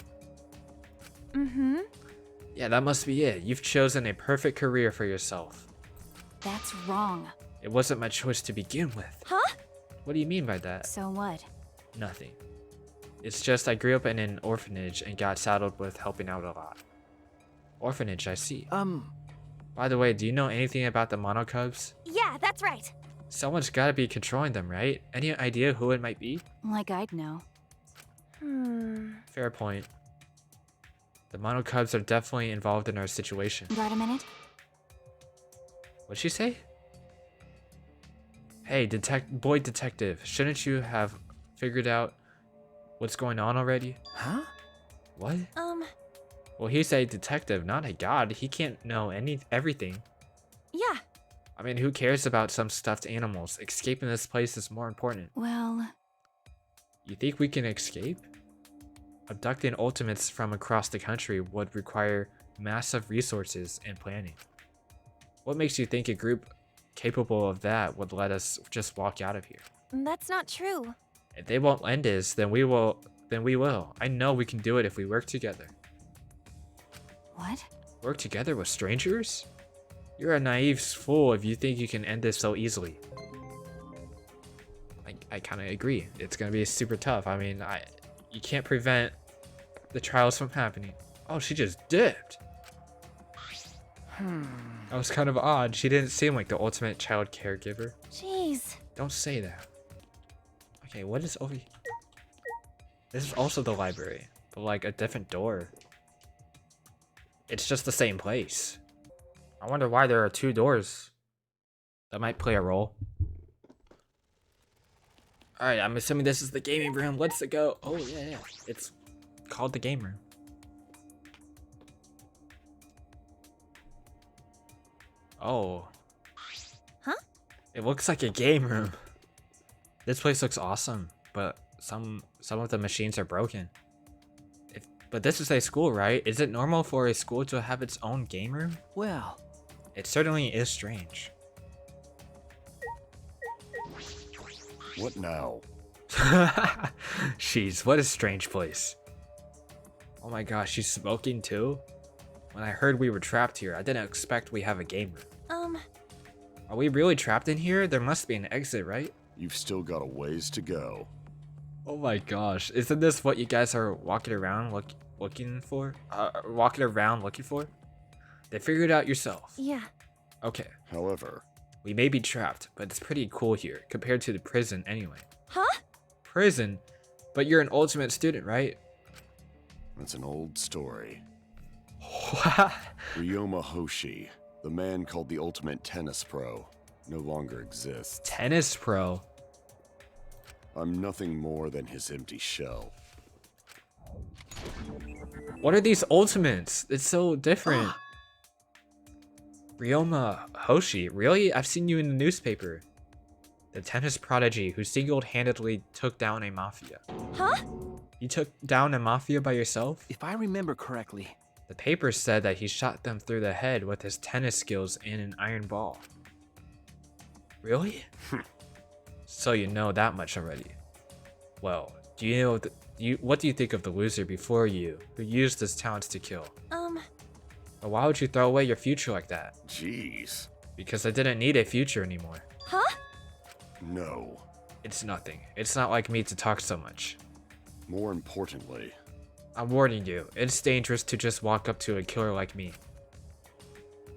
S1: Yeah, that must be it. You've chosen a perfect career for yourself.
S7: That's wrong.
S1: It wasn't my choice to begin with.
S7: Huh?
S1: What do you mean by that?
S7: So what?
S1: Nothing. It's just I grew up in an orphanage and got saddled with helping out a lot. Orphanage, I see. By the way, do you know anything about the Monokubs?
S7: Yeah, that's right.
S1: Someone's gotta be controlling them, right? Any idea who it might be?
S7: Like I'd know.
S1: Fair point. The Monokubs are definitely involved in our situation.
S7: Got a minute?
S1: What'd she say? Hey, boy detective, shouldn't you have figured out what's going on already?
S9: Huh?
S1: What? Well, he's a detective, not a god. He can't know everything.
S7: Yeah.
S1: I mean, who cares about some stuffed animals? Escaping this place is more important.
S7: Well...
S1: You think we can escape? Abducting ultimates from across the country would require massive resources and planning. What makes you think a group capable of that would let us just walk out of here?
S7: That's not true.
S1: If they won't lend us, then we will. I know we can do it if we work together.
S7: What?
S1: Work together with strangers? You're a naive fool if you think you can end this so easily. I kind of agree. It's gonna be super tough. I mean, you can't prevent the trials from happening. Oh, she just dipped. That was kind of odd. She didn't seem like the ultimate child caregiver.
S7: Jeez.
S1: Don't say that. Okay, what is over here? This is also the library, but like a different door. It's just the same place. I wonder why there are two doors. That might play a role. Alright, I'm assuming this is the gaming room. Let's go. Oh, yeah. It's called the game room. Oh.
S7: Huh?
S1: It looks like a game room. This place looks awesome, but some of the machines are broken. But this is a school, right? Is it normal for a school to have its own game room?
S3: Well,
S1: It certainly is strange.
S10: What now?
S1: Jeez, what a strange place. Oh my gosh, she's smoking too? When I heard we were trapped here, I didn't expect we have a game room. Are we really trapped in here? There must be an exit, right?
S10: You've still got a ways to go.
S1: Oh my gosh, isn't this what you guys are walking around looking for? Then figure it out yourself.
S7: Yeah.
S1: Okay,
S10: However,
S1: we may be trapped, but it's pretty cool here compared to the prison anyway.
S7: Huh?
S1: Prison? But you're an ultimate student, right?
S10: that's an old story.
S1: What?
S10: Ryoma Hoshi, the man called the ultimate tennis pro, no longer exists.
S1: Tennis pro?
S10: I'm nothing more than his empty shell.
S1: What are these ultimates? It's so different. Ryoma Hoshi, really? I've seen you in the newspaper. The tennis prodigy who single-handedly took down a mafia.
S7: Huh?
S1: You took down a mafia by yourself?
S6: If I remember correctly,
S1: The paper said that he shot them through the head with his tennis skills and an iron ball. Really? So you know that much already. Well, do you know what do you think of the loser before you who used his talents to kill? But why would you throw away your future like that?
S10: Jeez.
S1: Because I didn't need a future anymore.
S7: Huh?
S10: No.
S1: It's nothing. It's not like me to talk so much.
S10: More importantly,
S1: I'm warning you, it's dangerous to just walk up to a killer like me.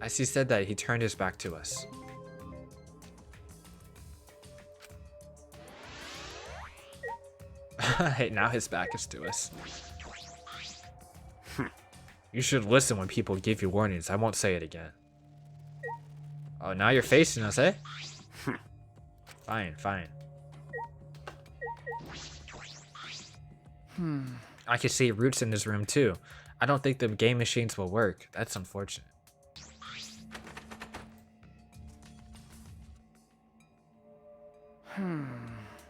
S1: As he said that, he turned his back to us. Hey, now his back is to us. You should listen when people give you warnings. I won't say it again. Oh, now you're facing us, eh? Fine, fine. I can see roots in this room too. I don't think the game machines will work. That's unfortunate.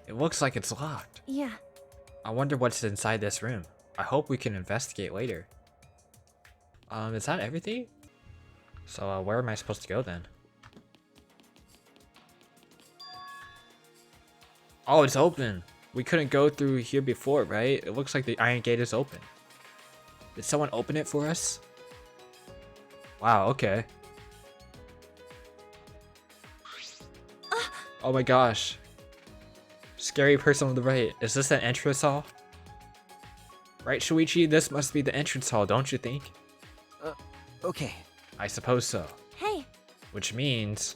S1: It looks like it's locked.
S7: Yeah.
S1: I wonder what's inside this room. I hope we can investigate later. Is that everything? So, where am I supposed to go then? Oh, it's open. We couldn't go through here before, right? It looks like the iron gate is open. Did someone open it for us? Wow, okay. Oh my gosh. Scary person on the right. Is this an entrance hall? Right, Shuichi? This must be the entrance hall, don't you think?
S6: okay.
S1: I suppose so.
S7: Hey.
S1: Which means...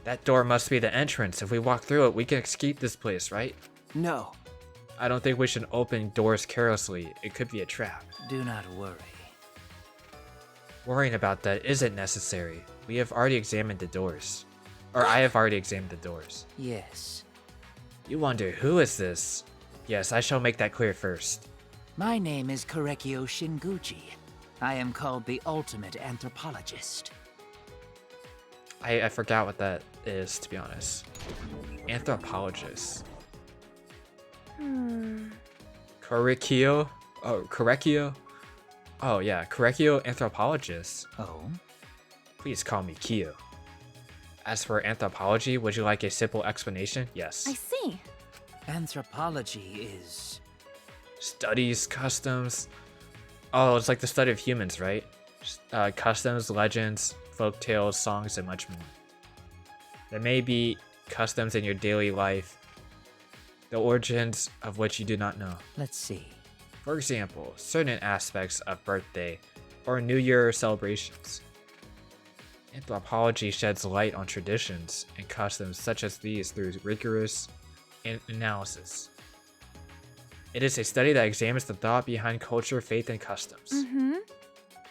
S1: that door must be the entrance. If we walk through it, we can escape this place, right?
S6: No,
S1: I don't think we should open doors carelessly. It could be a trap.
S3: Do not worry.
S1: Worrying about that isn't necessary. We have already examined the doors. Or I have already examined the doors.
S3: Yes.
S1: You wonder, who is this? Yes, I shall make that clear first.
S3: My name is Korekio Shinguchi. I am called the ultimate anthropologist.
S1: I forgot what that is, to be honest. Anthropologist. Korekio? Oh, Korekio? Oh yeah, Korekio Anthropologist.
S3: Oh?
S1: Please call me Kyo. As for anthropology, would you like a simple explanation? Yes.
S7: I see.
S3: Anthropology is...
S1: Studies, customs. Oh, it's like the study of humans, right? Customs, legends, folk tales, songs, and much more. There may be customs in your daily life, the origins of which you do not know.
S3: Let's see.
S1: For example, certain aspects of birthday or New Year celebrations. Anthropology sheds light on traditions and customs such as these through rigorous analysis. It is a study that examines the thought behind culture, faith, and customs.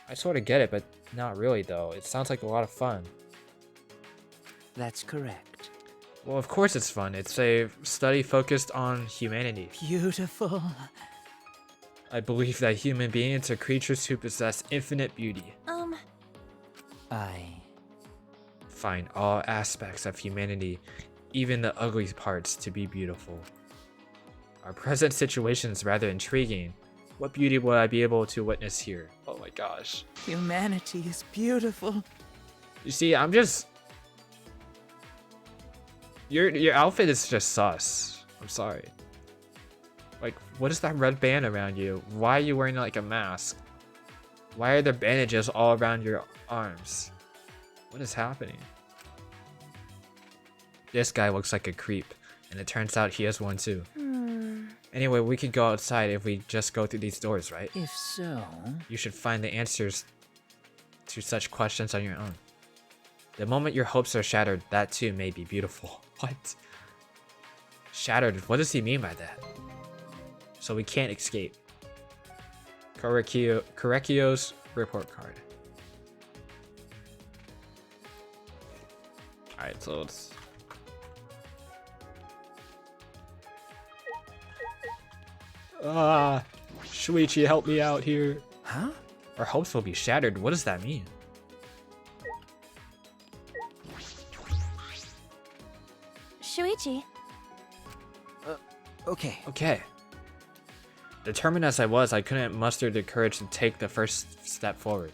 S1: I sort of get it, but not really though. It sounds like a lot of fun.
S3: That's correct.
S1: Well, of course it's fun. It's a study focused on humanity.
S3: Beautiful.
S1: I believe that human beings are creatures who possess infinite beauty.
S3: I...
S1: Find all aspects of humanity, even the ugly parts, to be beautiful. Our present situation is rather intriguing. What beauty will I be able to witness here? Oh my gosh.
S9: Humanity is beautiful.
S1: You see, I'm just... Your outfit is just sus. I'm sorry. Like, what is that red band around you? Why are you wearing like a mask? Why are there bandages all around your arms? What is happening? This guy looks like a creep, and it turns out he is one too. Anyway, we could go outside if we just go through these doors, right?
S2: If so...
S1: You should find the answers to such questions on your own. The moment your hopes are shattered, that too may be beautiful. What? Shattered? What does he mean by that? So we can't escape. Korekio's report card. Alright, so let's... Shuichi, help me out here.
S6: Huh?
S1: Our hopes will be shattered. What does that mean?
S7: Shuichi.
S6: Okay.
S1: Okay. Determined as I was, I couldn't muster the courage to take the first step forward.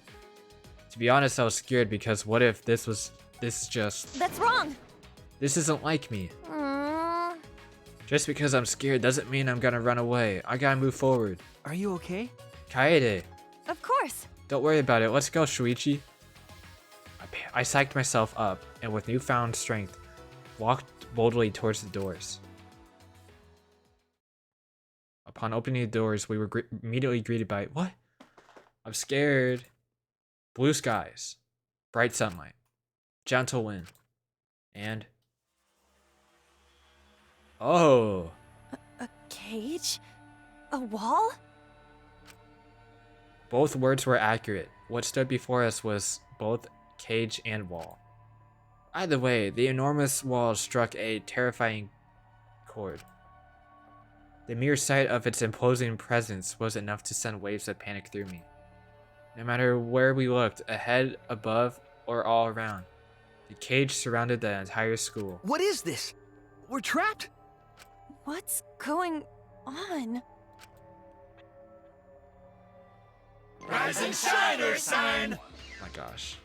S1: To be honest, I was scared because what if this just...
S7: That's wrong.
S1: This isn't like me. Just because I'm scared doesn't mean I'm gonna run away. I gotta move forward.
S6: Are you okay?
S1: Kaede,
S7: Of course.
S1: don't worry about it. Let's go, Shuichi. I psyched myself up, and with newfound strength, walked boldly towards the doors. Upon opening the doors, we were immediately greeted by... What? I'm scared. Blue skies. Bright sunlight. Gentle wind. And... Oh!
S7: A cage? A wall?
S1: Both words were accurate. What stood before us was both cage and wall. Either way, the enormous wall struck a terrifying chord. The mere sight of its imposing presence was enough to send waves of panic through me. No matter where we looked, ahead, above, or all around, the cage surrounded the entire school.
S6: What is this? We're trapped?
S7: What's going on?
S2: Rise and shine, Ursine!
S1: My gosh.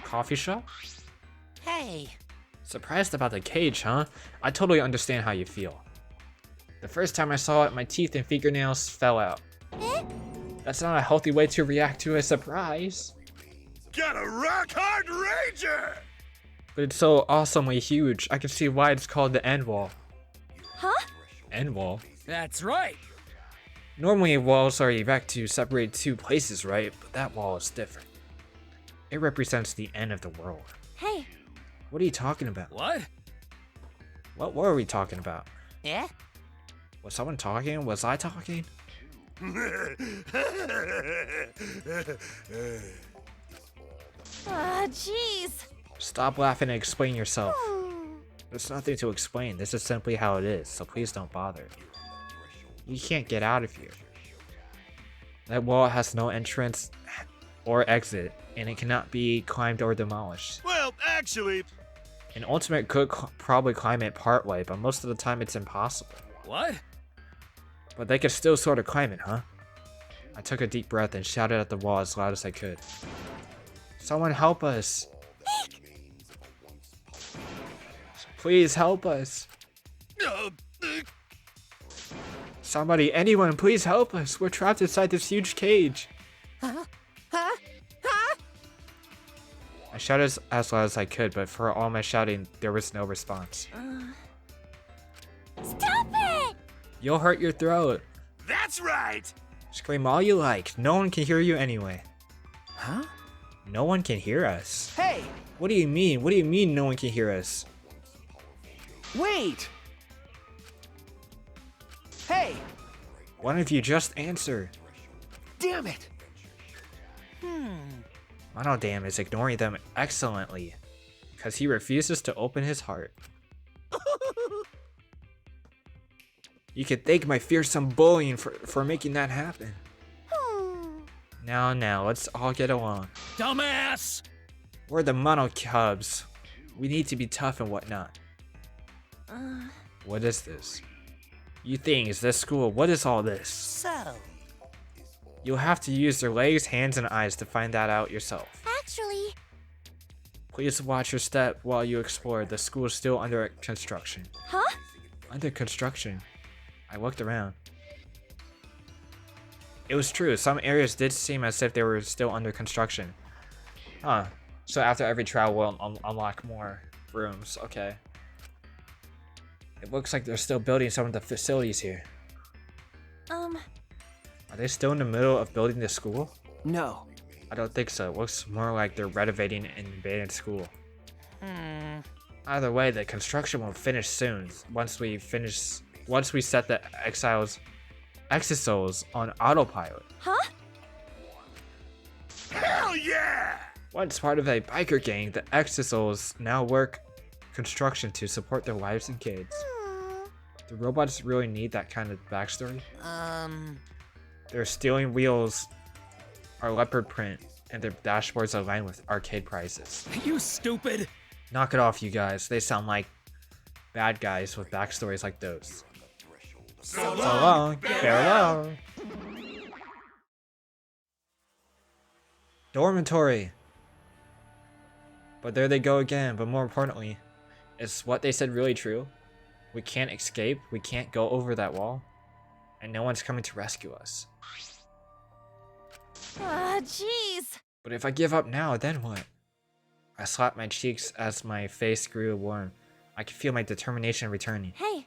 S1: Coffee shop?
S2: Hey.
S1: Surprised about the cage, huh? I totally understand how you feel. The first time I saw it, my teeth and fingernails fell out. That's not a healthy way to react to a surprise.
S2: Got a rock-hard ranger!
S1: But it's so awesomely huge, I can see why it's called the end wall.
S7: Huh?
S1: End wall?
S2: That's right.
S1: Normally walls are erect to separate two places, right? But that wall is different. It represents the end of the world.
S7: Hey.
S1: What are you talking about?
S2: What?
S1: What were we talking about?
S2: Yeah?
S1: Was someone talking? Was I talking?
S7: Jeez.
S1: Stop laughing and explain yourself. There's nothing to explain. This is simply how it is, so please don't bother. You can't get out of here. That wall has no entrance or exit, and it cannot be climbed or demolished.
S2: Well, actually...
S1: An ultimate could probably climb it partway, but most of the time it's impossible.
S2: What?
S1: But they could still sort of climb it, huh? I took a deep breath and shouted at the wall as loud as I could. Someone help us! Please help us! Somebody, anyone, please help us! We're trapped inside this huge cage! I shouted as loud as I could, but for all my shouting, there was no response.
S4: Stop it!
S1: You'll hurt your throat.
S2: That's right!
S1: Scream all you like. No one can hear you anyway.
S6: Huh?
S1: No one can hear us.
S6: Hey!
S1: What do you mean? What do you mean no one can hear us?
S6: Wait! Hey!
S1: Why don't you just answer?
S6: Damn it!
S1: Monodam is ignoring them excellently, because he refuses to open his heart. You could thank my fearsome bullying for making that happen. Now, let's all get along.
S2: Dumbass!
S1: We're the Mono Cubs. We need to be tough and whatnot. What is this? You things, this school, what is all this?
S5: So,
S1: You'll have to use your legs, hands, and eyes to find that out yourself.
S4: Actually,
S1: Please watch your step while you explore. The school is still under construction.
S7: Huh?
S1: Under construction? I looked around. It was true, some areas did seem as if they were still under construction. Huh. So after every trial we'll unlock more rooms, okay. It looks like they're still building some of the facilities here. Are they still in the middle of building the school?
S6: No.
S1: I don't think so. It looks more like they're renovating an abandoned school. Either way, the construction will finish soon. Once we set the Exisouls on autopilot.
S7: Huh?
S2: Hell yeah!
S1: Once part of a biker gang, the Exisouls now work construction to support their wives and kids. Do robots really need that kind of backstory? Their steering wheels are leopard print, and their dashboards are lined with arcade prizes.
S2: You stupid!
S1: Knock it off, you guys. They sound like bad guys with backstories like those. So long, farewell. Dormitory. But there they go again. But more importantly, is what they said really true? We can't escape. We can't go over that wall. And no one's coming to rescue us.
S7: Ah, jeez.
S1: But if I give up now, then what? I slapped my cheeks as my face grew warm. I could feel my determination returning.
S7: Hey.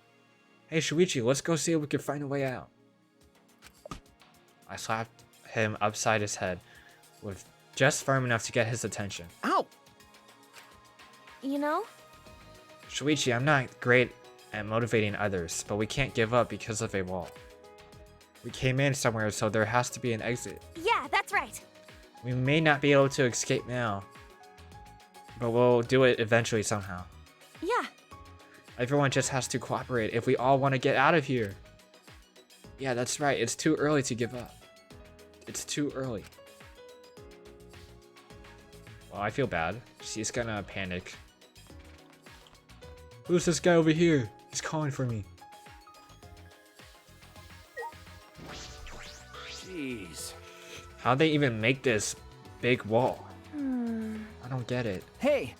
S1: Hey Shuichi, let's go see if we can find a way out. I slapped him upside his head, with just firm enough to get his attention.
S6: Ow!
S7: You know?
S1: Shuichi, I'm not great at motivating others, but we can't give up because of a wall. We came in somewhere, so there has to be an exit.
S7: Yeah, that's right.
S1: We may not be able to escape now, but we'll do it eventually somehow.
S7: Yeah.
S1: Everyone just has to cooperate if we all want to get out of here. Yeah, that's right. It's too early to give up. It's too early. Well, I feel bad. She's gonna panic. Who's this guy over here? He's calling for me.
S6: Jeez.
S1: How'd they even make this big wall? I don't get it.
S6: Hey!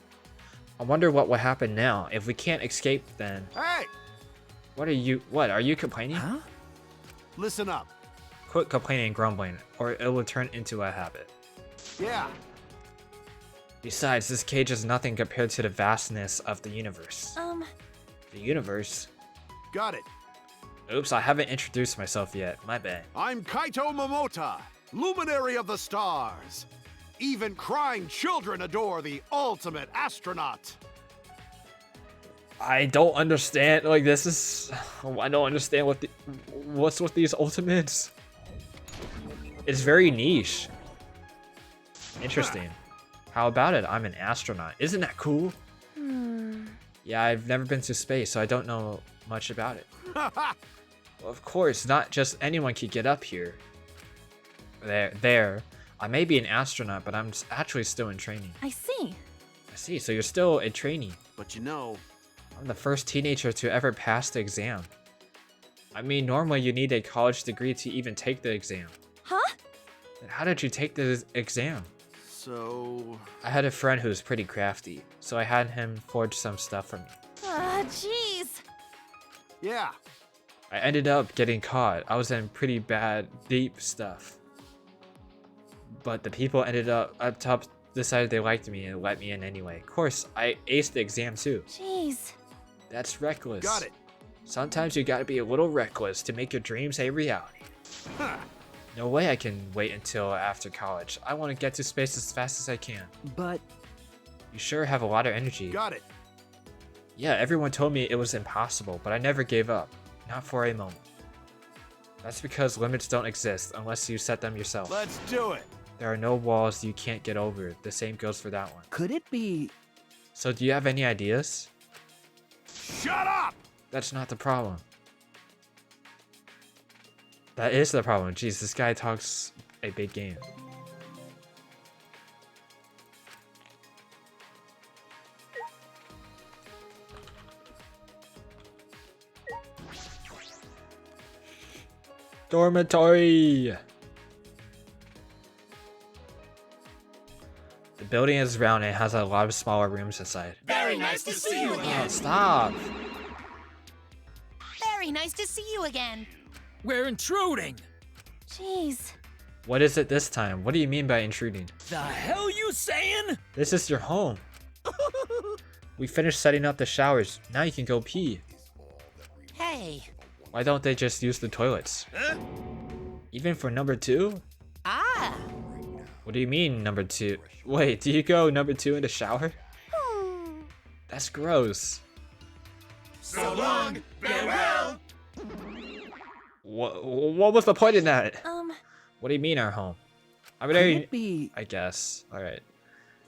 S1: I wonder what will happen now. If we can't escape, then...
S10: Hey!
S1: What, are you complaining?
S6: Huh?
S10: Listen up.
S1: Quit complaining and grumbling, or it will turn into a habit.
S10: Yeah.
S1: Besides, this cage is nothing compared to the vastness of the universe. The universe?
S10: Got it.
S1: Oops, I haven't introduced myself yet. My bad.
S10: I'm Kaito Momota, luminary of the stars. Even crying children adore the ultimate astronaut.
S1: I don't understand. Like, this is... I don't understand what's with these ultimates. It's very niche. Interesting. How about it? I'm an astronaut. Isn't that cool? Yeah, I've never been to space, so I don't know much about it. Well, of course, not just anyone can get up here. There. I may be an astronaut, but I'm actually still in training.
S7: I see.
S1: I see, so you're still a trainee.
S10: But you know,
S1: I'm the first teenager to ever pass the exam. I mean, normally you need a college degree to even take the exam.
S7: Huh?
S1: Then how did you take the exam?
S10: so...
S1: I had a friend who was pretty crafty, so I had him forge some stuff for me.
S7: Ah, jeez.
S10: Yeah.
S1: I ended up getting caught. I was in pretty bad, deep stuff. But the people ended up top decided they liked me and let me in anyway. Of course, I aced the exam too.
S7: Jeez.
S1: That's reckless.
S10: Got it.
S1: Sometimes you gotta be a little reckless to make your dreams a reality.
S10: Huh.
S1: No way I can wait until after college. I want to get to space as fast as I can.
S6: But
S1: You sure have a lot of energy.
S10: Got it.
S1: Yeah, everyone told me it was impossible, but I never gave up. Not for a moment. That's because limits don't exist unless you set them yourself.
S10: Let's do it.
S1: There are no walls you can't get over. The same goes for that one.
S6: could it be...
S1: So do you have any ideas?
S10: Shut up!
S1: That's not the problem. That is the problem. Jeez, this guy talks a big game. Dormitory. The building is round and has a lot of smaller rooms inside.
S2: Very nice to see you
S1: Oh,
S2: again.
S1: stop.
S5: Very nice to see you again.
S2: We're intruding.
S7: Jeez.
S1: What is it this time? What do you mean by intruding?
S2: The hell you saying?
S1: This is your home. We finished setting up the showers. Now you can go pee.
S5: Hey.
S1: Why don't they just use the toilets?
S2: Huh?
S1: Even for number 2?
S5: Ah.
S1: What do you mean number 2? Wait, do you go number 2 in the shower? That's gross.
S2: So long, farewell.
S1: What was the point in that? What do you mean our home? I mean,
S6: Could it be?
S1: I guess. Alright.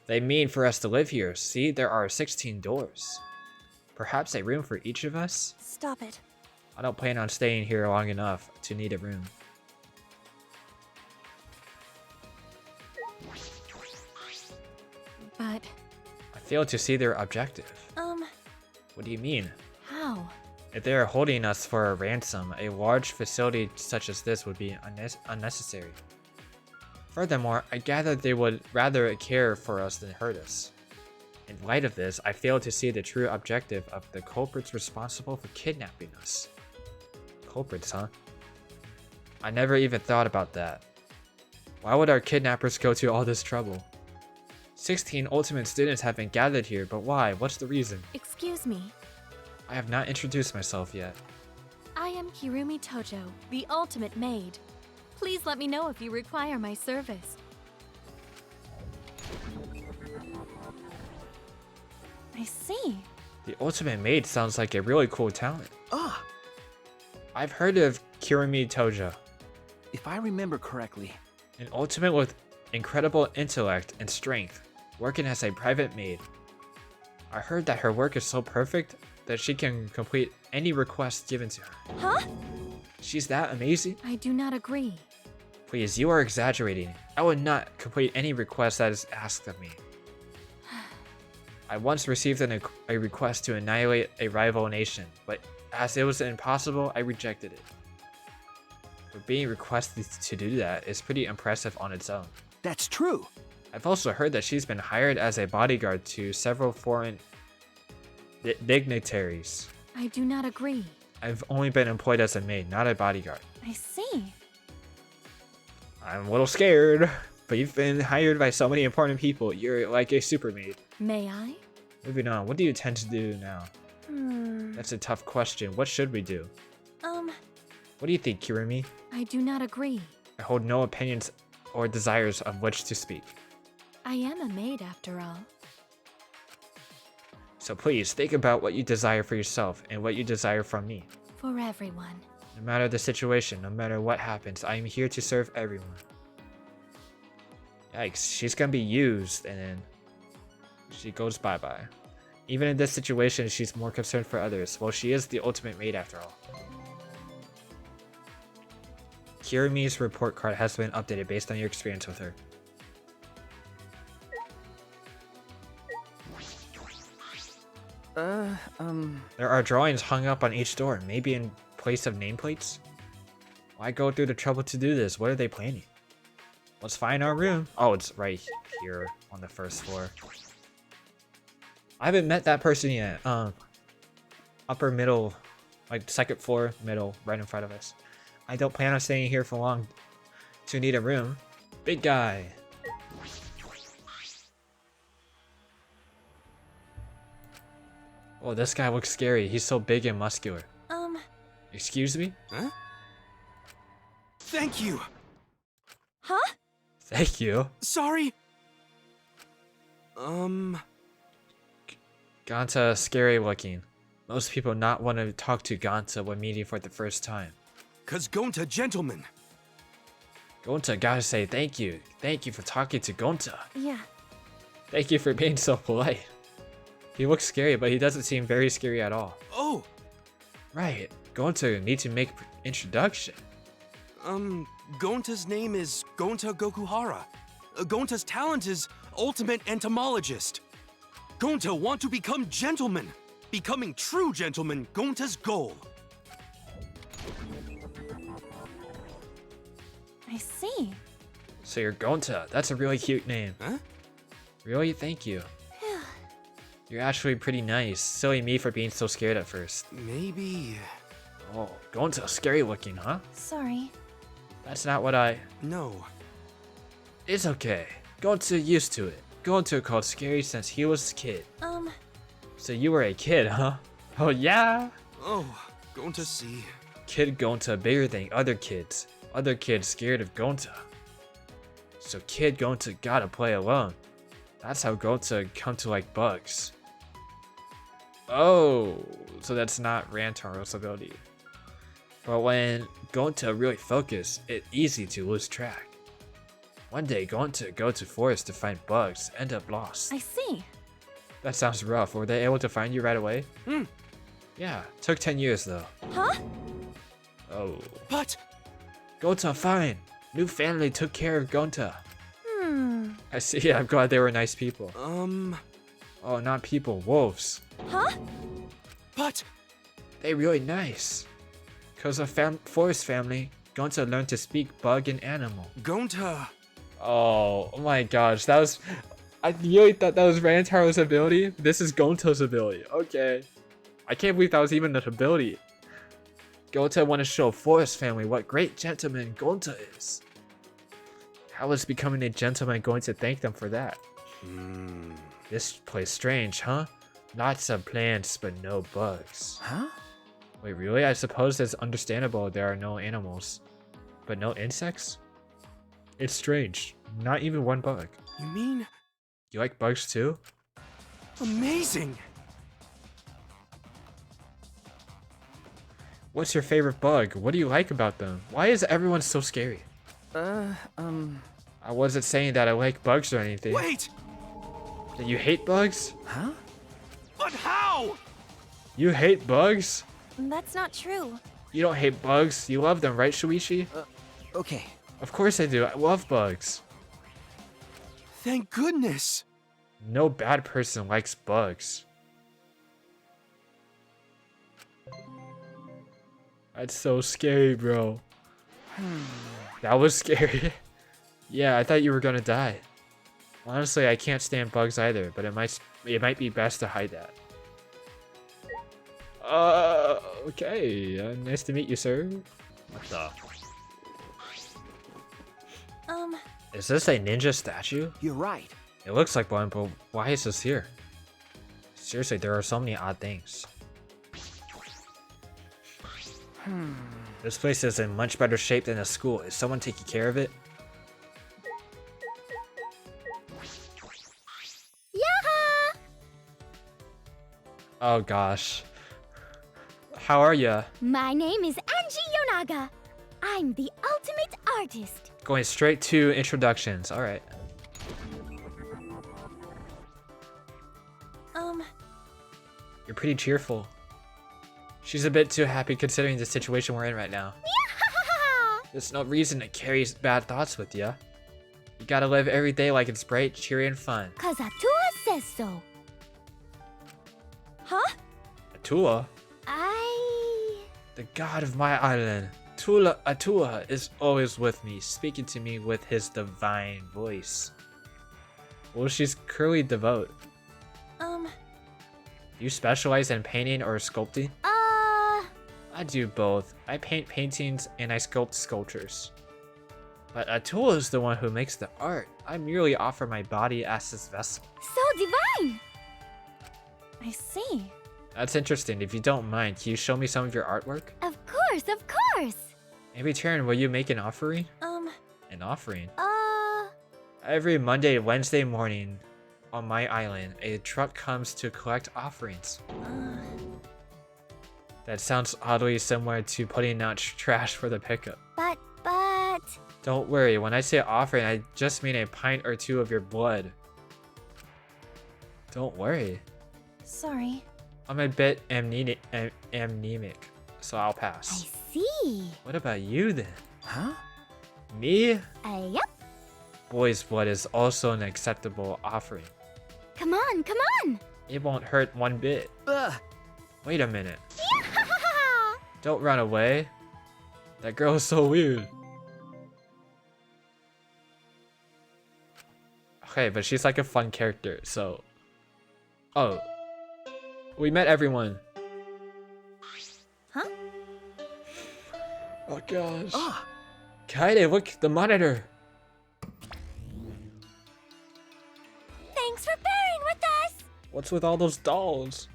S1: They mean for us to live here. See, there are 16 doors. Perhaps a room for each of us?
S7: Stop it.
S1: I don't plan on staying here long enough to need a room.
S7: But,
S1: I fail to see their objective. What do you mean?
S7: how?
S1: If they are holding us for a ransom, a large facility such as this would be unnecessary. Furthermore, I gather they would rather care for us than hurt us. In light of this, I fail to see the true objective of the culprits responsible for kidnapping us. Culprits, huh? I never even thought about that. Why would our kidnappers go to all this trouble? 16 ultimate students have been gathered here, but why? What's the reason?
S7: Excuse me.
S1: I have not introduced myself yet.
S7: I am Kirumi Tojo, the ultimate maid. Please let me know if you require my service. I see.
S1: The ultimate maid sounds like a really cool talent.
S6: Ah,
S1: I've heard of Kirumi Tojo,
S6: if I remember correctly.
S1: an ultimate with incredible intellect and strength, working as a private maid. I heard that her work is so perfect that she can complete any request given to her.
S7: Huh?
S1: She's that amazing?
S7: I do not agree.
S1: Please, you are exaggerating. I would not complete any request that is asked of me. I once received a request to annihilate a rival nation, but as it was impossible, I rejected it. But being requested to do that is pretty impressive on its own.
S6: That's true.
S1: I've also heard that she's been hired as a bodyguard to several foreign dignitaries.
S7: I do not agree.
S1: I've only been employed as a maid, not a bodyguard.
S7: I see.
S1: I'm a little scared, but you've been hired by so many important people. You're like a super maid.
S7: May I?
S1: Moving on, what do you tend to do now? That's a tough question. What should we do? What do you think, Kirumi?
S7: I do not agree.
S1: I hold no opinions or desires of which to speak.
S7: I am a maid after all.
S1: So please, think about what you desire for yourself and what you desire from me.
S7: For everyone.
S1: No matter the situation, no matter what happens, I am here to serve everyone. Yikes, she's gonna be used and then she goes bye-bye. Even in this situation, she's more concerned for others. Well, she is the ultimate maid after all. Kirumi's report card has been updated based on your experience with her. There are drawings hung up on each door, maybe in place of nameplates? Why go through the trouble to do this? What are they planning? Let's find our room. Oh, it's right here on the first floor. I haven't met that person yet. Upper middle, like second floor, middle, right in front of us. I don't plan on staying here for long to need a room. Big guy. Oh, this guy looks scary. He's so big and muscular. Excuse me?
S6: Huh? Thank you.
S7: Huh?
S1: Thank you.
S6: Sorry.
S1: Ganta, scary looking. Most people not want to talk to Ganta when meeting for the first time.
S6: 'Cause Gonta, gentlemen.
S1: Gonta, gotta say thank you. Thank you for talking to Gonta.
S7: Yeah.
S1: Thank you for being so polite. He looks scary, but he doesn't seem very scary at all.
S6: Oh,
S1: Right. Gonta need to make introduction.
S6: Gonta's name is Gonta Gokuhara. Gonta's talent is ultimate entomologist. Gonta want to become gentleman. Becoming true gentleman, Gonta's goal.
S7: I see.
S1: So you're Gonta. That's a really cute name.
S6: Huh?
S1: Really? Thank you. You're actually pretty nice. Silly me for being so scared at first.
S6: Maybe...
S1: Oh, Gonta, scary looking, huh?
S7: Sorry.
S1: That's not what I...
S6: No.
S1: It's okay. Gonta used to it. Gonta called scary since he was a kid. So you were a kid, huh? Oh yeah?
S6: Oh, going to see.
S1: Kid Gonta bigger than other kids. Other kids scared of Gonta. So Kid Gonta gotta play alone. That's how Gonta come to like bugs. Oh, so that's not Rantaro's ability. But when Gonta really focus, it's easy to lose track. One day Gonta go to forest to find bugs, end up lost.
S7: I see.
S1: That sounds rough. Were they able to find you right away? Yeah, took 10 years though.
S7: Huh?
S1: Oh.
S6: But...
S1: Gonta fine. New family took care of Gonta. I see, I'm glad they were nice people. Oh, not people, wolves.
S7: Huh?
S6: But...
S1: They really nice. Cause a forest family, Gonta learned to speak bug and animal.
S6: Gonta...
S1: Oh my gosh, that was... I really thought that was Rantaro's ability. This is Gonta's ability. Okay. I can't believe that was even an ability. Gonta want to show Forest family what great gentleman Gonta is. How is becoming a gentleman going to thank them for that? This place strange, huh? Lots of plants, but no bugs.
S3: Huh?
S1: Wait, really? I suppose it's understandable there are no animals. But no insects? It's strange. Not even one bug.
S6: You mean...
S1: You like bugs too?
S6: Amazing!
S1: What's your favorite bug? What do you like about them? Why is everyone so scary? I wasn't saying that I like bugs or anything.
S6: Wait!
S1: That you hate bugs?
S3: Huh?
S6: But how?
S1: You hate bugs?
S7: That's not true.
S1: You don't hate bugs. You love them, right, Shuichi?
S3: Okay.
S1: Of course I do. I love bugs.
S6: Thank goodness!
S1: No bad person likes bugs. That's so scary, bro. That was scary. Yeah, I thought you were gonna die. Honestly, I can't stand bugs either, but it might be best to hide that. Okay. Nice to meet you, sir. What the? Is this a ninja statue?
S9: You're right.
S1: It looks like one, but why is this here? Seriously, there are so many odd things. This place is in much better shape than a school. Is someone taking care of it?
S4: Yaha!
S1: Oh gosh. How are ya?
S4: My name is Angie Yonaga. I'm the ultimate artist.
S1: Going straight to introductions. Alright. You're pretty cheerful. She's a bit too happy considering the situation we're in right now. There's no reason to carry bad thoughts with ya. You gotta live every day like it's bright, cheery, and fun.
S4: Cause Atua says so.
S7: Huh?
S1: Atua?
S7: The
S1: god of my island. Atua is always with me, speaking to me with his divine voice. Well, she's clearly devout. Do you specialize in painting or sculpting? I do both. I paint paintings and I sculpt sculptures. But Atua is the one who makes the art. I merely offer my body as his vessel.
S4: So divine!
S7: I see.
S1: That's interesting. If you don't mind, can you show me some of your artwork?
S4: Of course, of course!
S1: In return, will you make an offering? An offering?
S4: Uh...
S1: Every Monday and Wednesday morning on my island, a truck comes to collect offerings. That sounds oddly similar to putting out trash for the pickup.
S4: But...
S1: Don't worry, when I say offering, I just mean a pint or two of your blood. Don't worry.
S7: Sorry.
S1: I'm a bit amnemic, so I'll
S4: I
S1: pass.
S4: see.
S1: What about you then?
S3: Huh?
S1: Me?
S4: Yep.
S1: Boy's blood is also an acceptable offering.
S4: Come on, come on!
S1: It won't hurt one bit. Wait a minute.
S4: Yahahaha!
S1: Don't run away. That girl is so weird. Okay, but she's like a fun character, so... Oh. We met everyone.
S5: Huh?
S1: Oh gosh.
S9: Ah,
S1: Kaede, look, the monitor.
S4: Thanks for bearing with us!
S1: What's with all those dolls?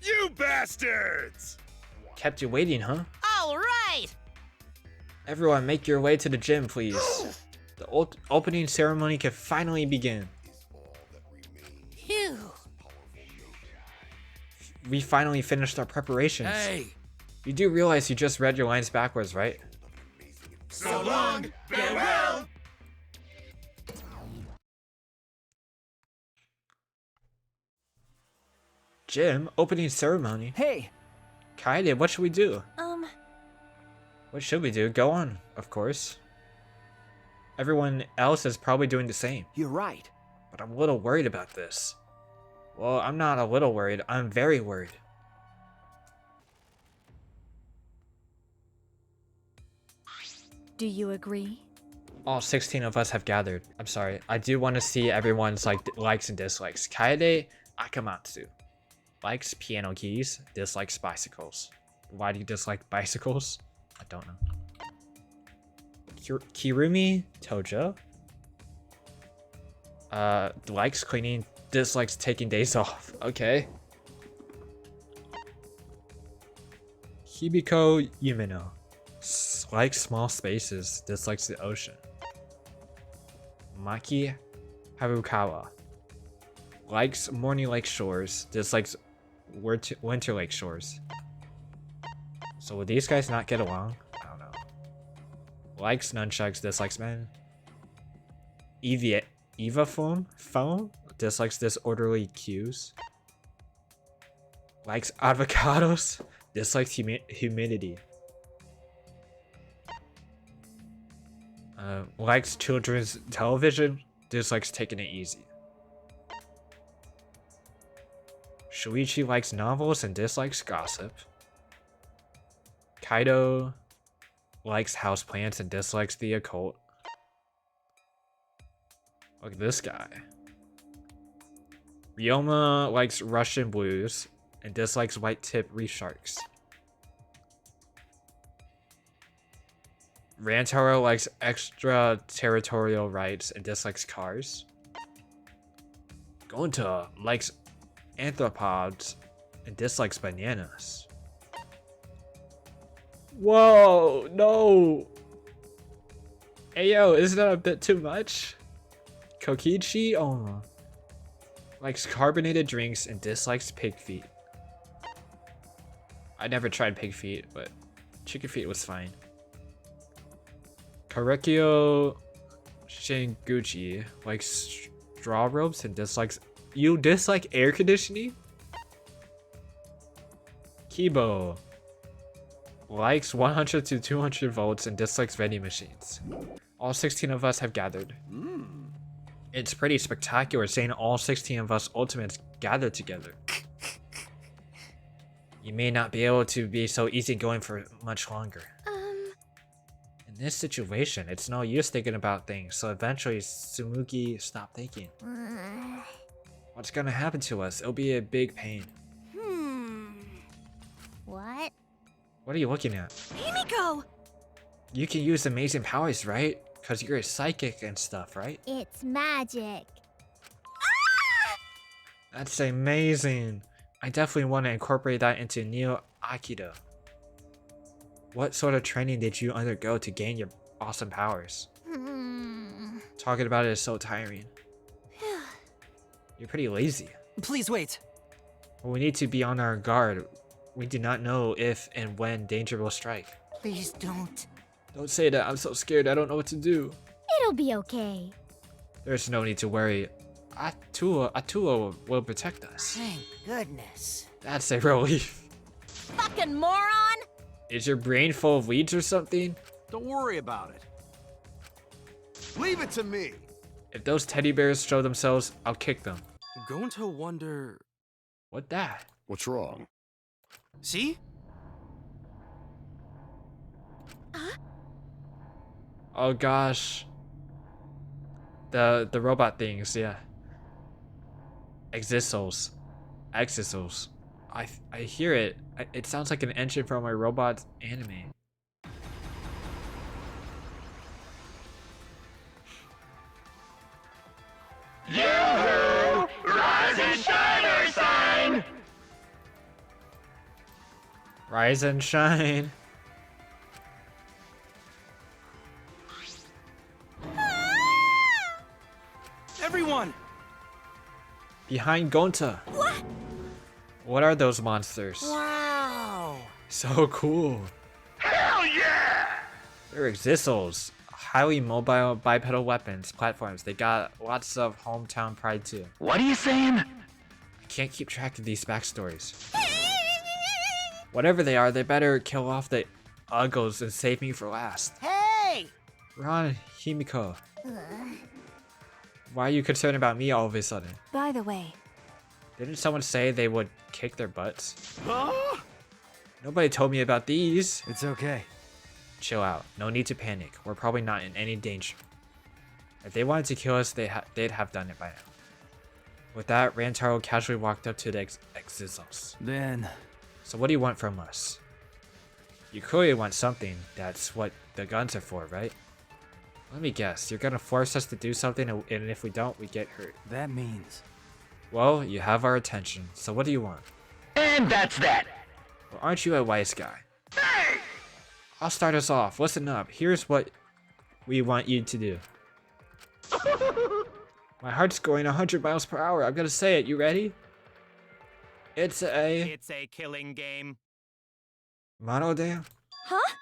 S2: You bastards!
S1: Kept you waiting, huh?
S5: All right!
S1: Everyone, make your way to the gym, please. The opening ceremony can finally begin.
S5: Phew.
S1: We finally finished our preparations.
S2: Hey!
S1: You do realize you just read your lines backwards, right?
S2: So long! Farewell!
S1: Gym? Opening ceremony?
S3: Hey,
S1: Kaede, what should we do?
S7: Um,
S1: What should we do? Go on, of course. Everyone else is probably doing the same.
S9: you're right.
S1: But I'm a little worried about this. Well, I'm not a little worried. I'm very worried.
S7: do you agree?
S1: All 16 of us have gathered. I'm sorry. I do want to see everyone's likes and dislikes. Kaede Akamatsu. Likes piano keys, dislikes bicycles. Why do you dislike bicycles? I don't know. Kirumi Tojo. Likes cleaning, dislikes taking days off. Okay. Hibiko Yumino. Likes small spaces, dislikes the ocean. Maki Harukawa. Likes morning lake shores, dislikes winter lake shores. So would these guys not get along? I don't know. Likes nunchucks, dislikes men. Eva phone dislikes disorderly cues. Likes avocados, dislikes humidity. Likes children's television, dislikes taking it easy. Shuichi likes novels and dislikes gossip. Kaido likes houseplants and dislikes the occult. Look at this guy. Ryoma likes Russian blues and dislikes white tip reef sharks. Rantaro likes extraterritorial rights and dislikes cars. Gonta likes arthropods and dislikes bananas. Whoa, no! Ayo, isn't that a bit too much? Kokichi Oma likes carbonated drinks and dislikes pig feet. I never tried pig feet, but chicken feet was fine. Karekyo Shinguchi likes straw ropes and dislikes... You dislike air conditioning? Kibo likes 100 to 200 volts and dislikes vending machines. All 16 of us have gathered. It's pretty spectacular seeing all 16 of us ultimates gathered together. You may not be able to be so easygoing for much longer. In this situation, it's no use thinking about things, so eventually Tsumugi stopped thinking. What's gonna happen to us? It'll be a big pain.
S4: What?
S1: What are you looking at?
S7: Himiko!
S1: You can use amazing powers, right? Because you're a psychic and stuff, right?
S4: It's magic.
S1: That's amazing. I definitely want to incorporate that into Neo Aikido. What sort of training did you undergo to gain your awesome powers? Talking about it is so tiring. You're pretty lazy.
S8: Please wait.
S1: Well, we need to be on our guard. We do not know if and when danger will strike.
S5: Please don't.
S1: Don't say that. I'm so scared. I don't know what to do.
S4: It'll be okay.
S1: There's no need to worry. Atua will protect us.
S5: Thank goodness.
S1: That's a relief.
S5: Fucking moron!
S1: Is your brain full of weeds or something?
S10: Don't worry about it. Leave it to me.
S1: If those teddy bears show themselves, I'll kick them.
S6: Going to wonder...
S1: What that?
S10: What's wrong?
S6: See?
S1: Oh gosh. The robot things, yeah. Exisals. Exisals. I hear it. It sounds like an engine from a robot anime.
S2: Yoo-hoo! Rise and shine, our sign!
S1: Rise and shine.
S6: Everyone!
S1: Behind Gonta. What are those monsters?
S9: Wow.
S1: So cool.
S2: Hell yeah!
S1: They're Exisals. Highly mobile bipedal weapons, platforms. They got lots of hometown pride too.
S2: What are you saying?
S1: I can't keep track of these backstories. Whatever they are, they better kill off the Uggos and save me for last.
S9: Hey!
S1: Ron, Himiko. Why are you concerned about me all of a sudden?
S7: By the way,
S1: Didn't someone say they would kick their butts?
S10: Huh?
S1: Nobody told me about these.
S3: It's okay.
S1: Chill out. No need to panic. We're probably not in any danger. If they wanted to kill us, they'd have done it by now. With that, Rantaro casually walked up to the Exisals.
S3: Then,
S1: So what do you want from us? You clearly want something. That's what the guns are for, right? Let me guess. You're gonna force us to do something, and if we don't, we get hurt.
S3: that means...
S1: Well, you have our attention. So what do you want?
S2: And that's that.
S1: Well, aren't you a wise guy?
S2: Hey!
S1: I'll start us off. Listen up. Here's what we want you to do. My heart's going 100 miles per hour. I'm gonna say it. You ready? It's a
S6: killing game.
S1: monodam.
S7: huh?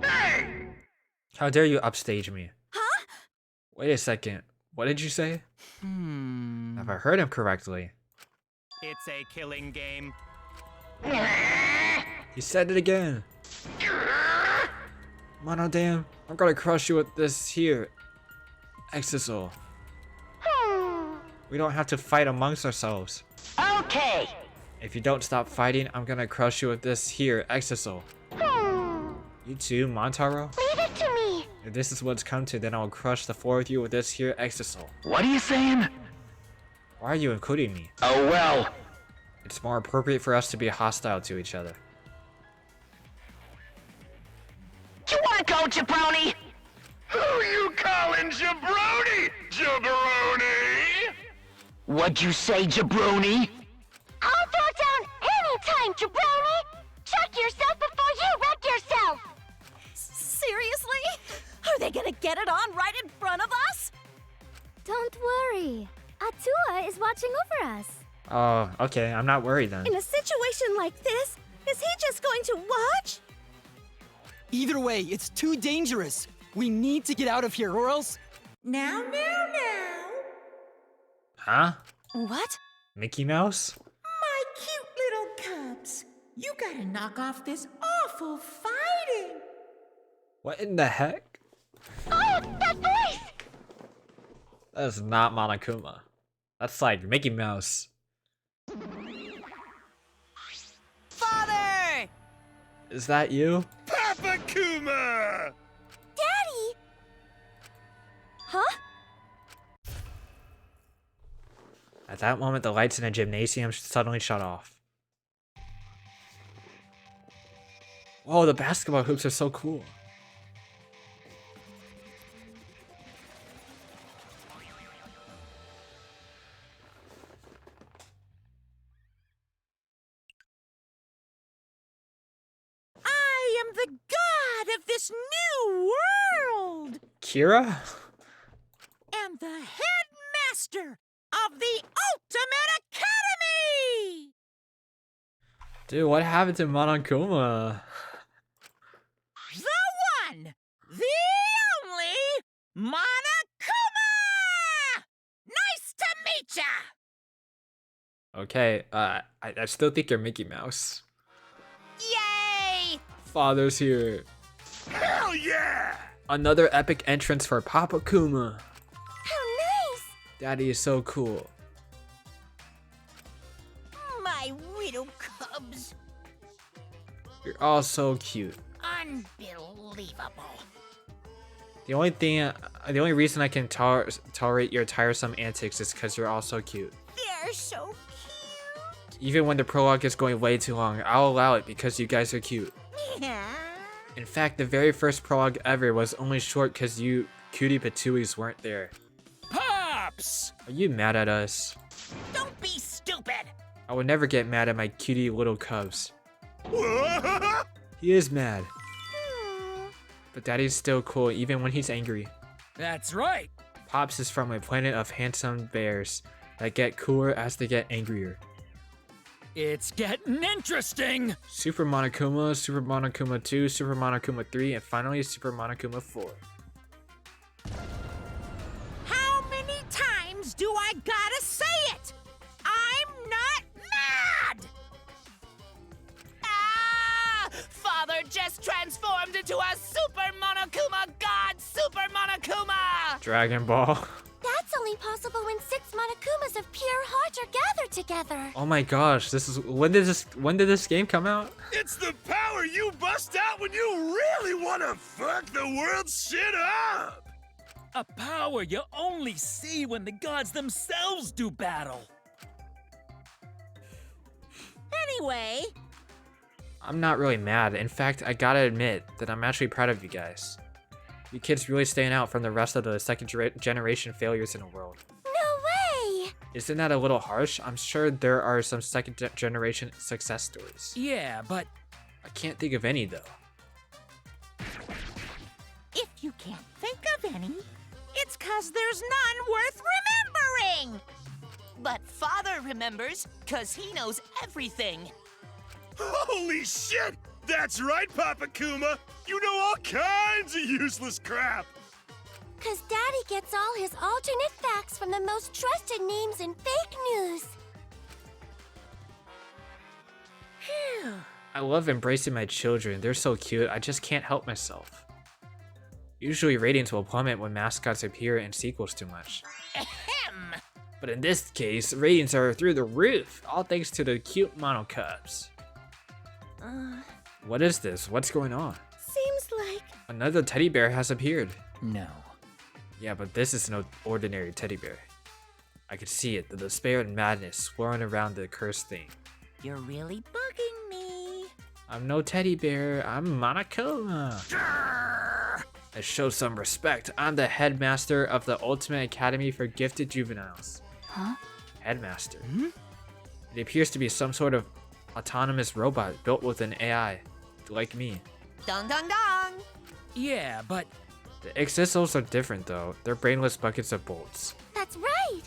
S2: Hey!
S1: How dare you upstage me?
S7: Huh?
S1: Wait a second. What did you say? Have I heard him correctly?
S6: It's a killing game.
S1: He said it again. Monodam, I'm gonna crush you with this here. Exisal. We don't have to fight amongst ourselves.
S2: Okay.
S1: If you don't stop fighting, I'm gonna crush you with this here, Exisal. You too, Montaro?
S4: Leave it to me.
S1: If this is what's come to, then I'll crush the four of you with this here Exisal.
S2: What are you saying?
S1: Why are you including me?
S2: Oh well.
S1: It's more appropriate for us to be hostile to each other.
S2: You wanna go, jabroni? Who you calling jabroni? Jabroni? What'd you say, jabroni?
S4: I'll throw down anytime, jabroni. Check yourself before you wreck yourself.
S5: Seriously? Are they gonna get it on right in front of us?
S4: Don't worry. Atua is watching over us.
S1: Oh, okay. I'm not worried then.
S5: In a situation like this, is he just going to watch?
S8: Either way, it's too dangerous. We need to get out of here, or else...
S11: Now.
S1: Huh?
S7: What?
S1: Mickey Mouse?
S11: My cute little cubs. You gotta knock off this awful fighting.
S1: What in the heck?
S4: Oh, that voice!
S1: That is not Monokuma. That's like Mickey Mouse.
S5: Father!
S1: Is that you?
S2: Papa Kuma!
S4: Daddy!
S7: Huh?
S1: At that moment, the lights in the gymnasium suddenly shut off. Whoa, the basketball hoops are so cool.
S5: I am the god of this new world!
S1: Kira?
S5: And the headmaster of the Ultimate Academy!
S1: Dude, what happened to Monokuma?
S5: The one, the only, Monokuma! Nice to meet ya!
S1: Okay, I still think you're Mickey Mouse.
S5: Yay!
S1: Father's here.
S2: Hell yeah!
S1: Another epic entrance for Papa Kuma.
S4: How nice!
S1: Daddy is so cool.
S5: My widow cubs.
S1: You're all so cute.
S5: Unbelievable.
S1: The only reason I can tolerate your tiresome antics is because you're all so cute.
S5: They're so cute.
S1: Even when the prologue is going way too long, I'll allow it because you guys are cute.
S5: Yeah.
S1: In fact, the very first prologue ever was only short because you cutie patooies weren't there.
S2: Pops!
S1: Are you mad at us?
S2: Don't be stupid!
S1: I would never get mad at my cutie little cubs. He is mad. But Daddy's still cool even when he's angry.
S2: That's right.
S1: Pops is from a planet of handsome bears that get cooler as they get angrier.
S2: It's getting interesting.
S1: Super Monokuma, Super Monokuma 2, Super Monokuma 3, and finally Super Monokuma 4.
S11: How many times do I gotta say it? I'm not mad!
S2: Ah! Father just transformed into a Super Monokuma God, Super Monokuma!
S1: Dragon Ball.
S4: That's only possible when 6 Monokumas of pure heart are gathered together.
S1: Oh my gosh, when did this game come out?
S2: It's the power you bust out when you really want to fuck the world's shit up! A power you only see when the gods themselves do battle.
S5: Anyway,
S1: I'm not really mad. In fact, I gotta admit that I'm actually proud of you guys. You kids really stand out from the rest of the second generation failures in the world.
S4: No way!
S1: Isn't that a little harsh? I'm sure there are some second generation success stories.
S2: Yeah, but
S1: I can't think of any though.
S11: If you can't think of any, it's 'cause there's none worth remembering!
S12: But Father remembers, 'cause he knows everything.
S2: holy shit! That's right, Papa Kuma! You know all kinds of useless crap!
S4: 'Cause Daddy gets all his alternate facts from the most trusted names in fake news.
S11: Phew.
S1: I love embracing my children. They're so cute, I just can't help myself. Usually ratings will plummet when mascots appear in sequels too much.
S12: Ahem!
S1: But in this case, ratings are through the roof, all thanks to the cute Monokubs. What is this? What's going on?
S4: Seems like...
S1: Another teddy bear has appeared.
S8: No.
S1: Yeah, but this is no ordinary teddy bear. I could see it, the despair and madness swirling around the cursed thing.
S11: You're really bugging me.
S1: I'm no teddy bear, I'm Monokuma. I show some respect. I'm the headmaster of the Ultimate Academy for Gifted Juveniles.
S4: Huh?
S1: Headmaster? It appears to be some sort of autonomous robot built with an AI, like me.
S12: Dong dong dong!
S2: Yeah, but
S1: The Exisals are different though. They're brainless buckets of bolts.
S4: That's right!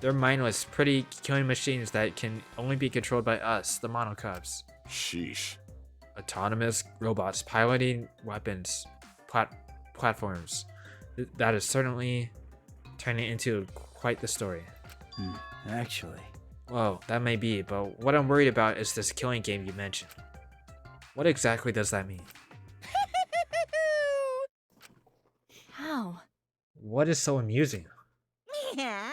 S1: They're mindless, pretty killing machines that can only be controlled by us, the Monokubs.
S10: Sheesh.
S1: Autonomous robots piloting weapons, platforms. That is certainly turning into quite the story.
S3: Actually.
S1: Well, that may be, but what I'm worried about is this killing game you mentioned. What exactly does that mean?
S7: How?
S1: What is so amusing?
S11: Yeah.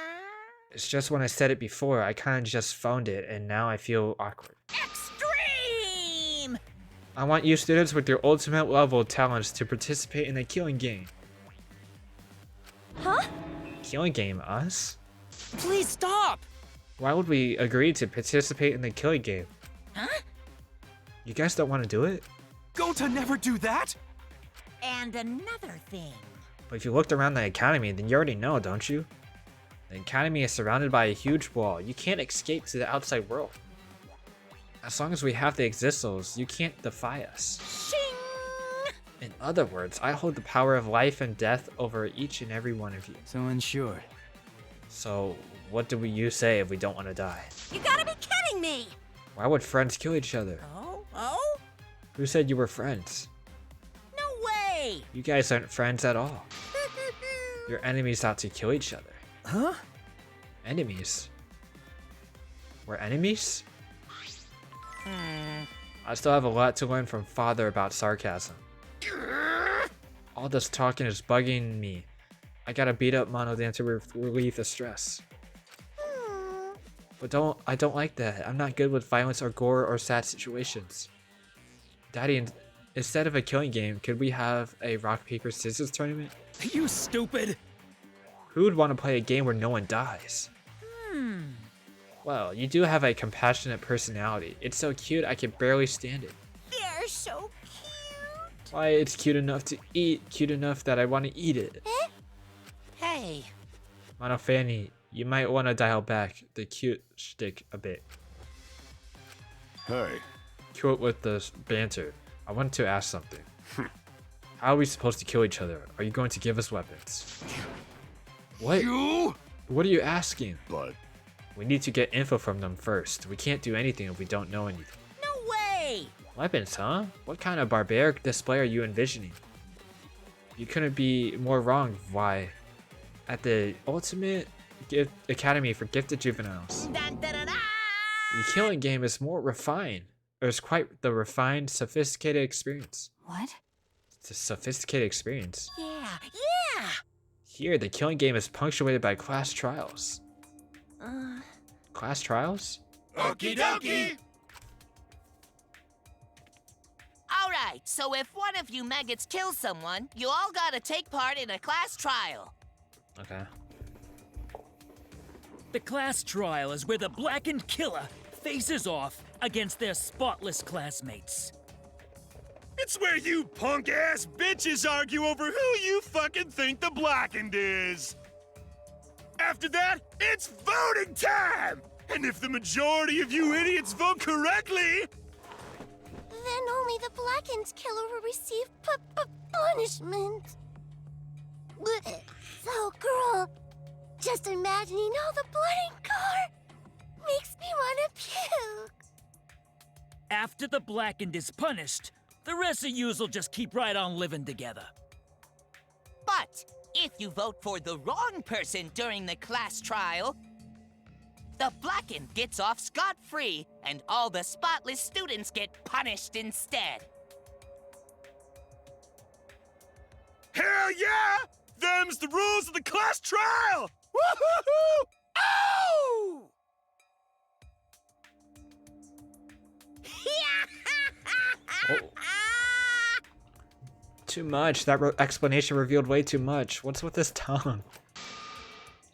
S1: It's just when I said it before, I kind of just phoned it, and now I feel awkward.
S11: Extreme!
S1: I want you students with your ultimate level talents to participate in the killing game.
S4: Huh?
S1: Killing game, us?
S8: Please stop!
S1: Why would we agree to participate in the killing game?
S11: Huh?
S1: You guys don't want to do it?
S6: Gonta never do that!
S11: And another thing.
S1: But if you looked around the academy, then you already know, don't you? The academy is surrounded by a huge wall. You can't escape to the outside world. As long as we have the Exisals, you can't defy us.
S11: Shing!
S1: In other words, I hold the power of life and death over each and every one of you.
S3: So in short,
S1: So, what do you say if we don't want to die?
S5: you gotta be kidding me!
S1: Why would friends kill each other?
S11: Oh? Oh?
S1: Who said you were friends?
S11: No way!
S1: You guys aren't friends at all. You're enemies out to kill each other.
S3: huh?
S1: Enemies? We're enemies? I still have a lot to learn from Father about sarcasm. All this talking is bugging me. I gotta beat up Monodan to relieve the stress. But I don't like that. I'm not good with violence or gore or sad situations. Daddy Instead of a killing game, could we have a rock, paper, scissors tournament?
S2: You stupid!
S1: Who would want to play a game where no one dies? Well, you do have a compassionate personality. It's so cute, I can barely stand it.
S11: They're so cute.
S1: Why, it's cute enough to eat, cute enough that I want to eat it.
S12: Hey,
S1: Monofanny, you might want to dial back the cute shtick a bit.
S10: Hey.
S1: Cute with the banter. I want to ask something. How are we supposed to kill each other? Are you going to give us weapons? What?
S10: You?
S1: What are you asking?
S10: But
S1: We need to get info from them first. We can't do anything if we don't know anything.
S11: No way!
S1: Weapons, huh? What kind of barbaric display are you envisioning? You couldn't be more wrong. Why? At the Ultimate Academy for Gifted Juveniles,
S11: Dun, dun, dun, dun.
S1: the killing game is more refined. It's quite the refined, sophisticated experience.
S7: What?
S1: It's a sophisticated experience.
S11: Yeah, yeah!
S1: Here, the killing game is punctuated by class trials. Class trials?
S2: Okie dokie!
S12: alright, so if one of you maggots kills someone, you all gotta take part in a class trial.
S1: Okay.
S2: The class trial is where the blackened killer faces off against their spotless classmates. It's where you punk-ass bitches argue over who you fucking think the blackened is. After that, it's voting time! And if the majority of you idiots vote correctly...
S4: Then only the blackened killer will receive punishment. So, girl, just imagining all the blood and gore makes me want to puke.
S2: After the blackened is punished, the rest of yous will just keep right on living together.
S12: But if you vote for the wrong person during the class trial, the blackened gets off scot-free, and all the spotless students get punished instead.
S2: Hell yeah! Them's the rules of the class trial! Woo-hoo-hoo! Oh!
S1: Too much. That explanation revealed way too much. What's with this tongue?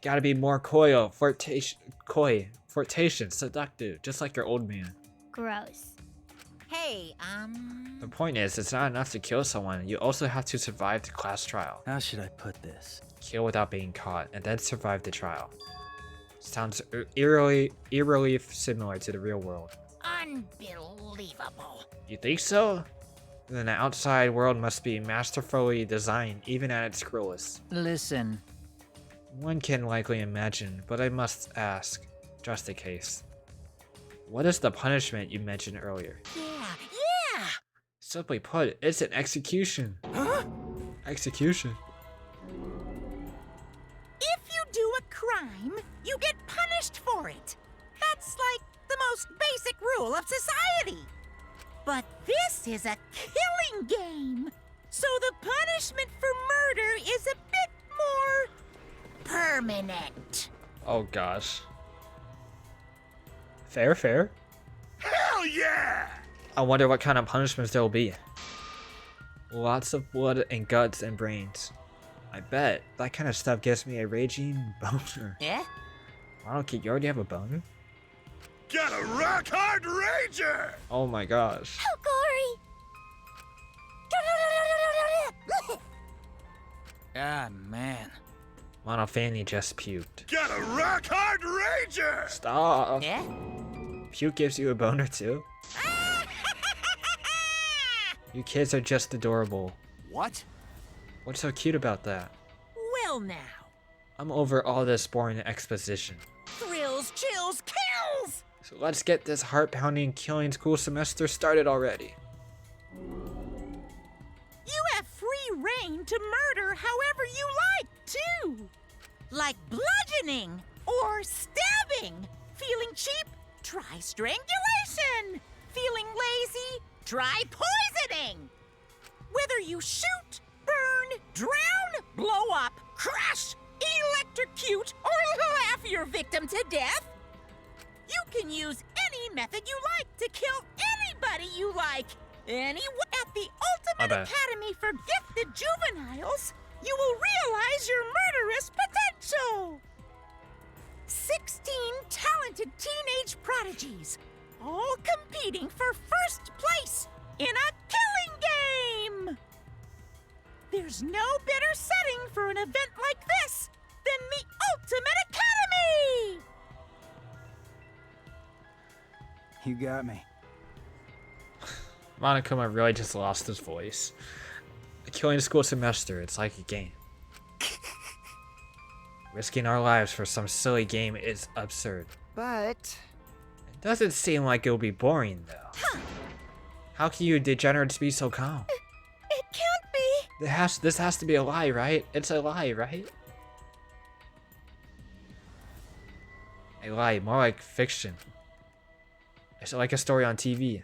S1: Gotta be more coy, flirtation, seductive, just like your old man.
S4: Gross.
S11: Hey,
S1: The point is, it's not enough to kill someone. You also have to survive the class trial.
S3: How should I put this?
S1: Kill without being caught, and then survive the trial. Sounds eerily similar to the real world.
S11: unbelievable.
S1: You think so? Then the outside world must be masterfully designed, even at its cruelest.
S8: Listen.
S1: One can likely imagine, but I must ask, just in case. What is the punishment you mentioned earlier?
S11: Yeah!
S1: Simply put, it's an execution.
S11: Huh?
S1: Execution.
S11: If you do a crime, you get punished for it. That's like the most basic rule of society. But this is a killing game, so the punishment for murder is a bit more permanent.
S1: Oh gosh. Fair.
S2: Hell yeah!
S1: I wonder what kind of punishments there will be. Lots of blood and guts and brains. I bet that kind of stuff gives me a raging boner.
S12: Yeah?
S1: I don't care, you already have a boner?
S2: Got a rock-hard rager!
S1: Oh my gosh.
S4: How gory!
S8: Ah, man.
S1: Monofanny just puked.
S2: Got a rock-hard rager!
S1: Stop!
S12: Yeah?
S1: Puke gives you a boner too? You kids are just adorable.
S6: What?
S1: What's so cute about that?
S11: Well now.
S1: I'm over all this boring exposition.
S11: Thrills, chills, kills!
S1: So let's get this heart-pounding killing school semester started already.
S11: You have free reign to murder however you like, too. Like bludgeoning or stabbing. Feeling cheap? Try strangulation. Feeling lazy? Try poisoning. Whether you shoot, burn, drown, blow up, crush, electrocute, or laugh your victim to death, you can use any method you like to kill anybody you like. Anyway, at the
S1: My
S11: Ultimate
S1: bad.
S11: Academy for Gifted Juveniles, you will realize your murderous potential! 16 talented teenage prodigies, all competing for first place in a killing game! There's no better setting for an event like this than the Ultimate Academy!
S3: You got me.
S1: Monokuma really just lost his voice. Killing a school semester, it's like a game. Risking our lives for some silly game is absurd.
S9: But
S1: It doesn't seem like it'll be boring, though. How can you degenerates be so calm?
S5: It can't be!
S1: This has to be a lie, right? It's a lie, right? A lie, more like fiction. It's like a story on TV.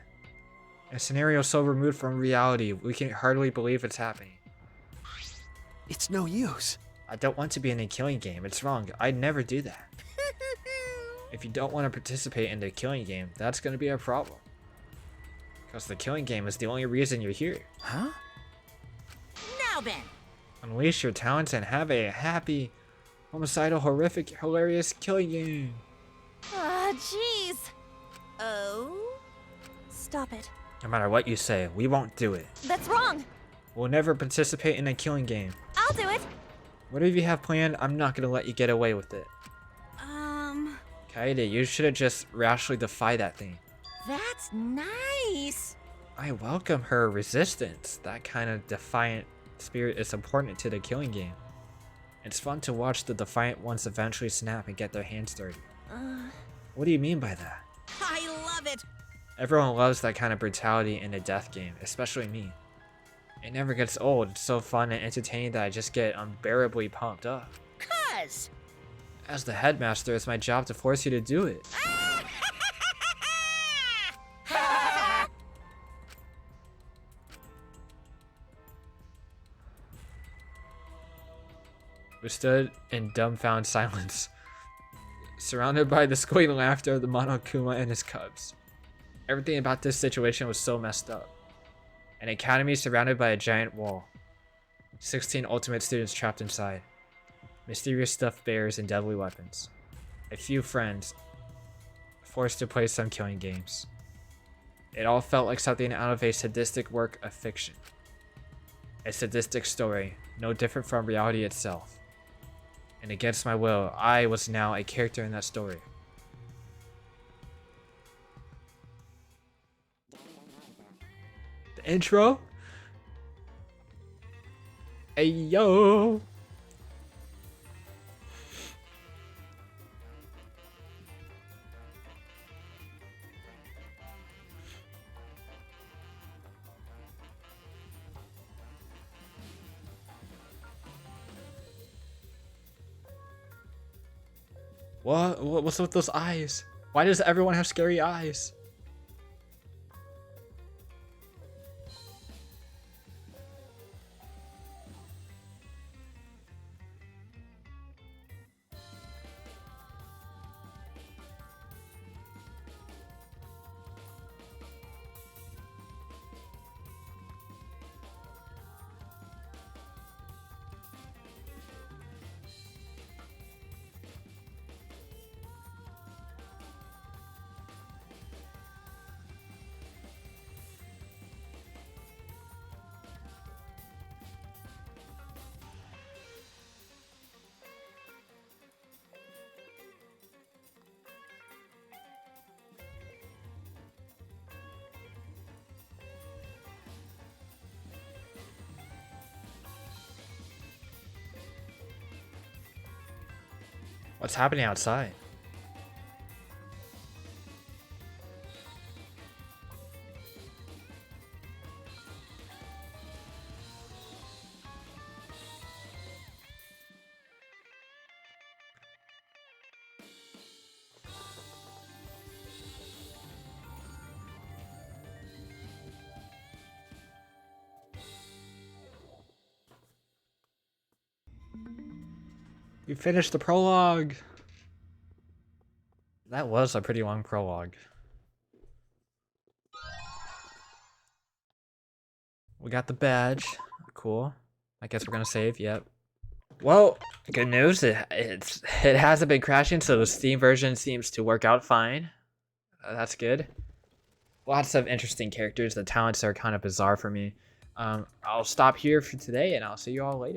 S1: A scenario so removed from reality, we can hardly believe it's happening.
S6: It's no use.
S1: I don't want to be in a killing game. It's wrong. I'd never do that. If you don't want to participate in the killing game, that's going to be a problem. Because the killing game is the only reason you're here.
S3: Huh?
S11: Now then,
S1: Unleash your talents and have a happy, homicidal, horrific, hilarious killing game.
S5: Ah, jeez. Oh? Stop it.
S1: No matter what you say, we won't do it.
S5: That's wrong.
S1: We'll never participate in a killing game.
S5: I'll do it.
S1: Whatever you have planned, I'm not going to let you get away with it. Kaede, you should have just rationally defied that thing.
S5: That's nice.
S1: I welcome her resistance. That kind of defiant spirit is important to the killing game. It's fun to watch the defiant ones eventually snap and get their hands dirty. What do you mean by that?
S11: I love it!
S1: Everyone loves that kind of brutality in a death game, especially me. It never gets old. It's so fun and entertaining that I just get unbearably pumped up.
S11: 'Cause
S1: As the headmaster, it's my job to force you to do it. We stood in dumbfounded silence, surrounded by the squealing laughter of the Monokuma and his cubs. Everything about this situation was so messed up. An academy surrounded by a giant wall. 16 ultimate students trapped inside. Mysterious stuffed bears and deadly weapons. A few friends forced to play some killing games. It all felt like something out of a sadistic work of fiction. A sadistic story, no different from reality itself. And against my will, I was now a character in that story. The intro? Hey yo! What's with those eyes? Why does everyone have scary eyes? What's happening outside? We finished the prologue. That was a pretty long prologue. We got the badge. Cool. I guess we're gonna save. Yep. Well, good news. It hasn't been crashing, so the Steam version seems to work out fine. That's good. Lots of interesting characters. The talents are kind of bizarre for me. I'll stop here for today, and I'll see you all later.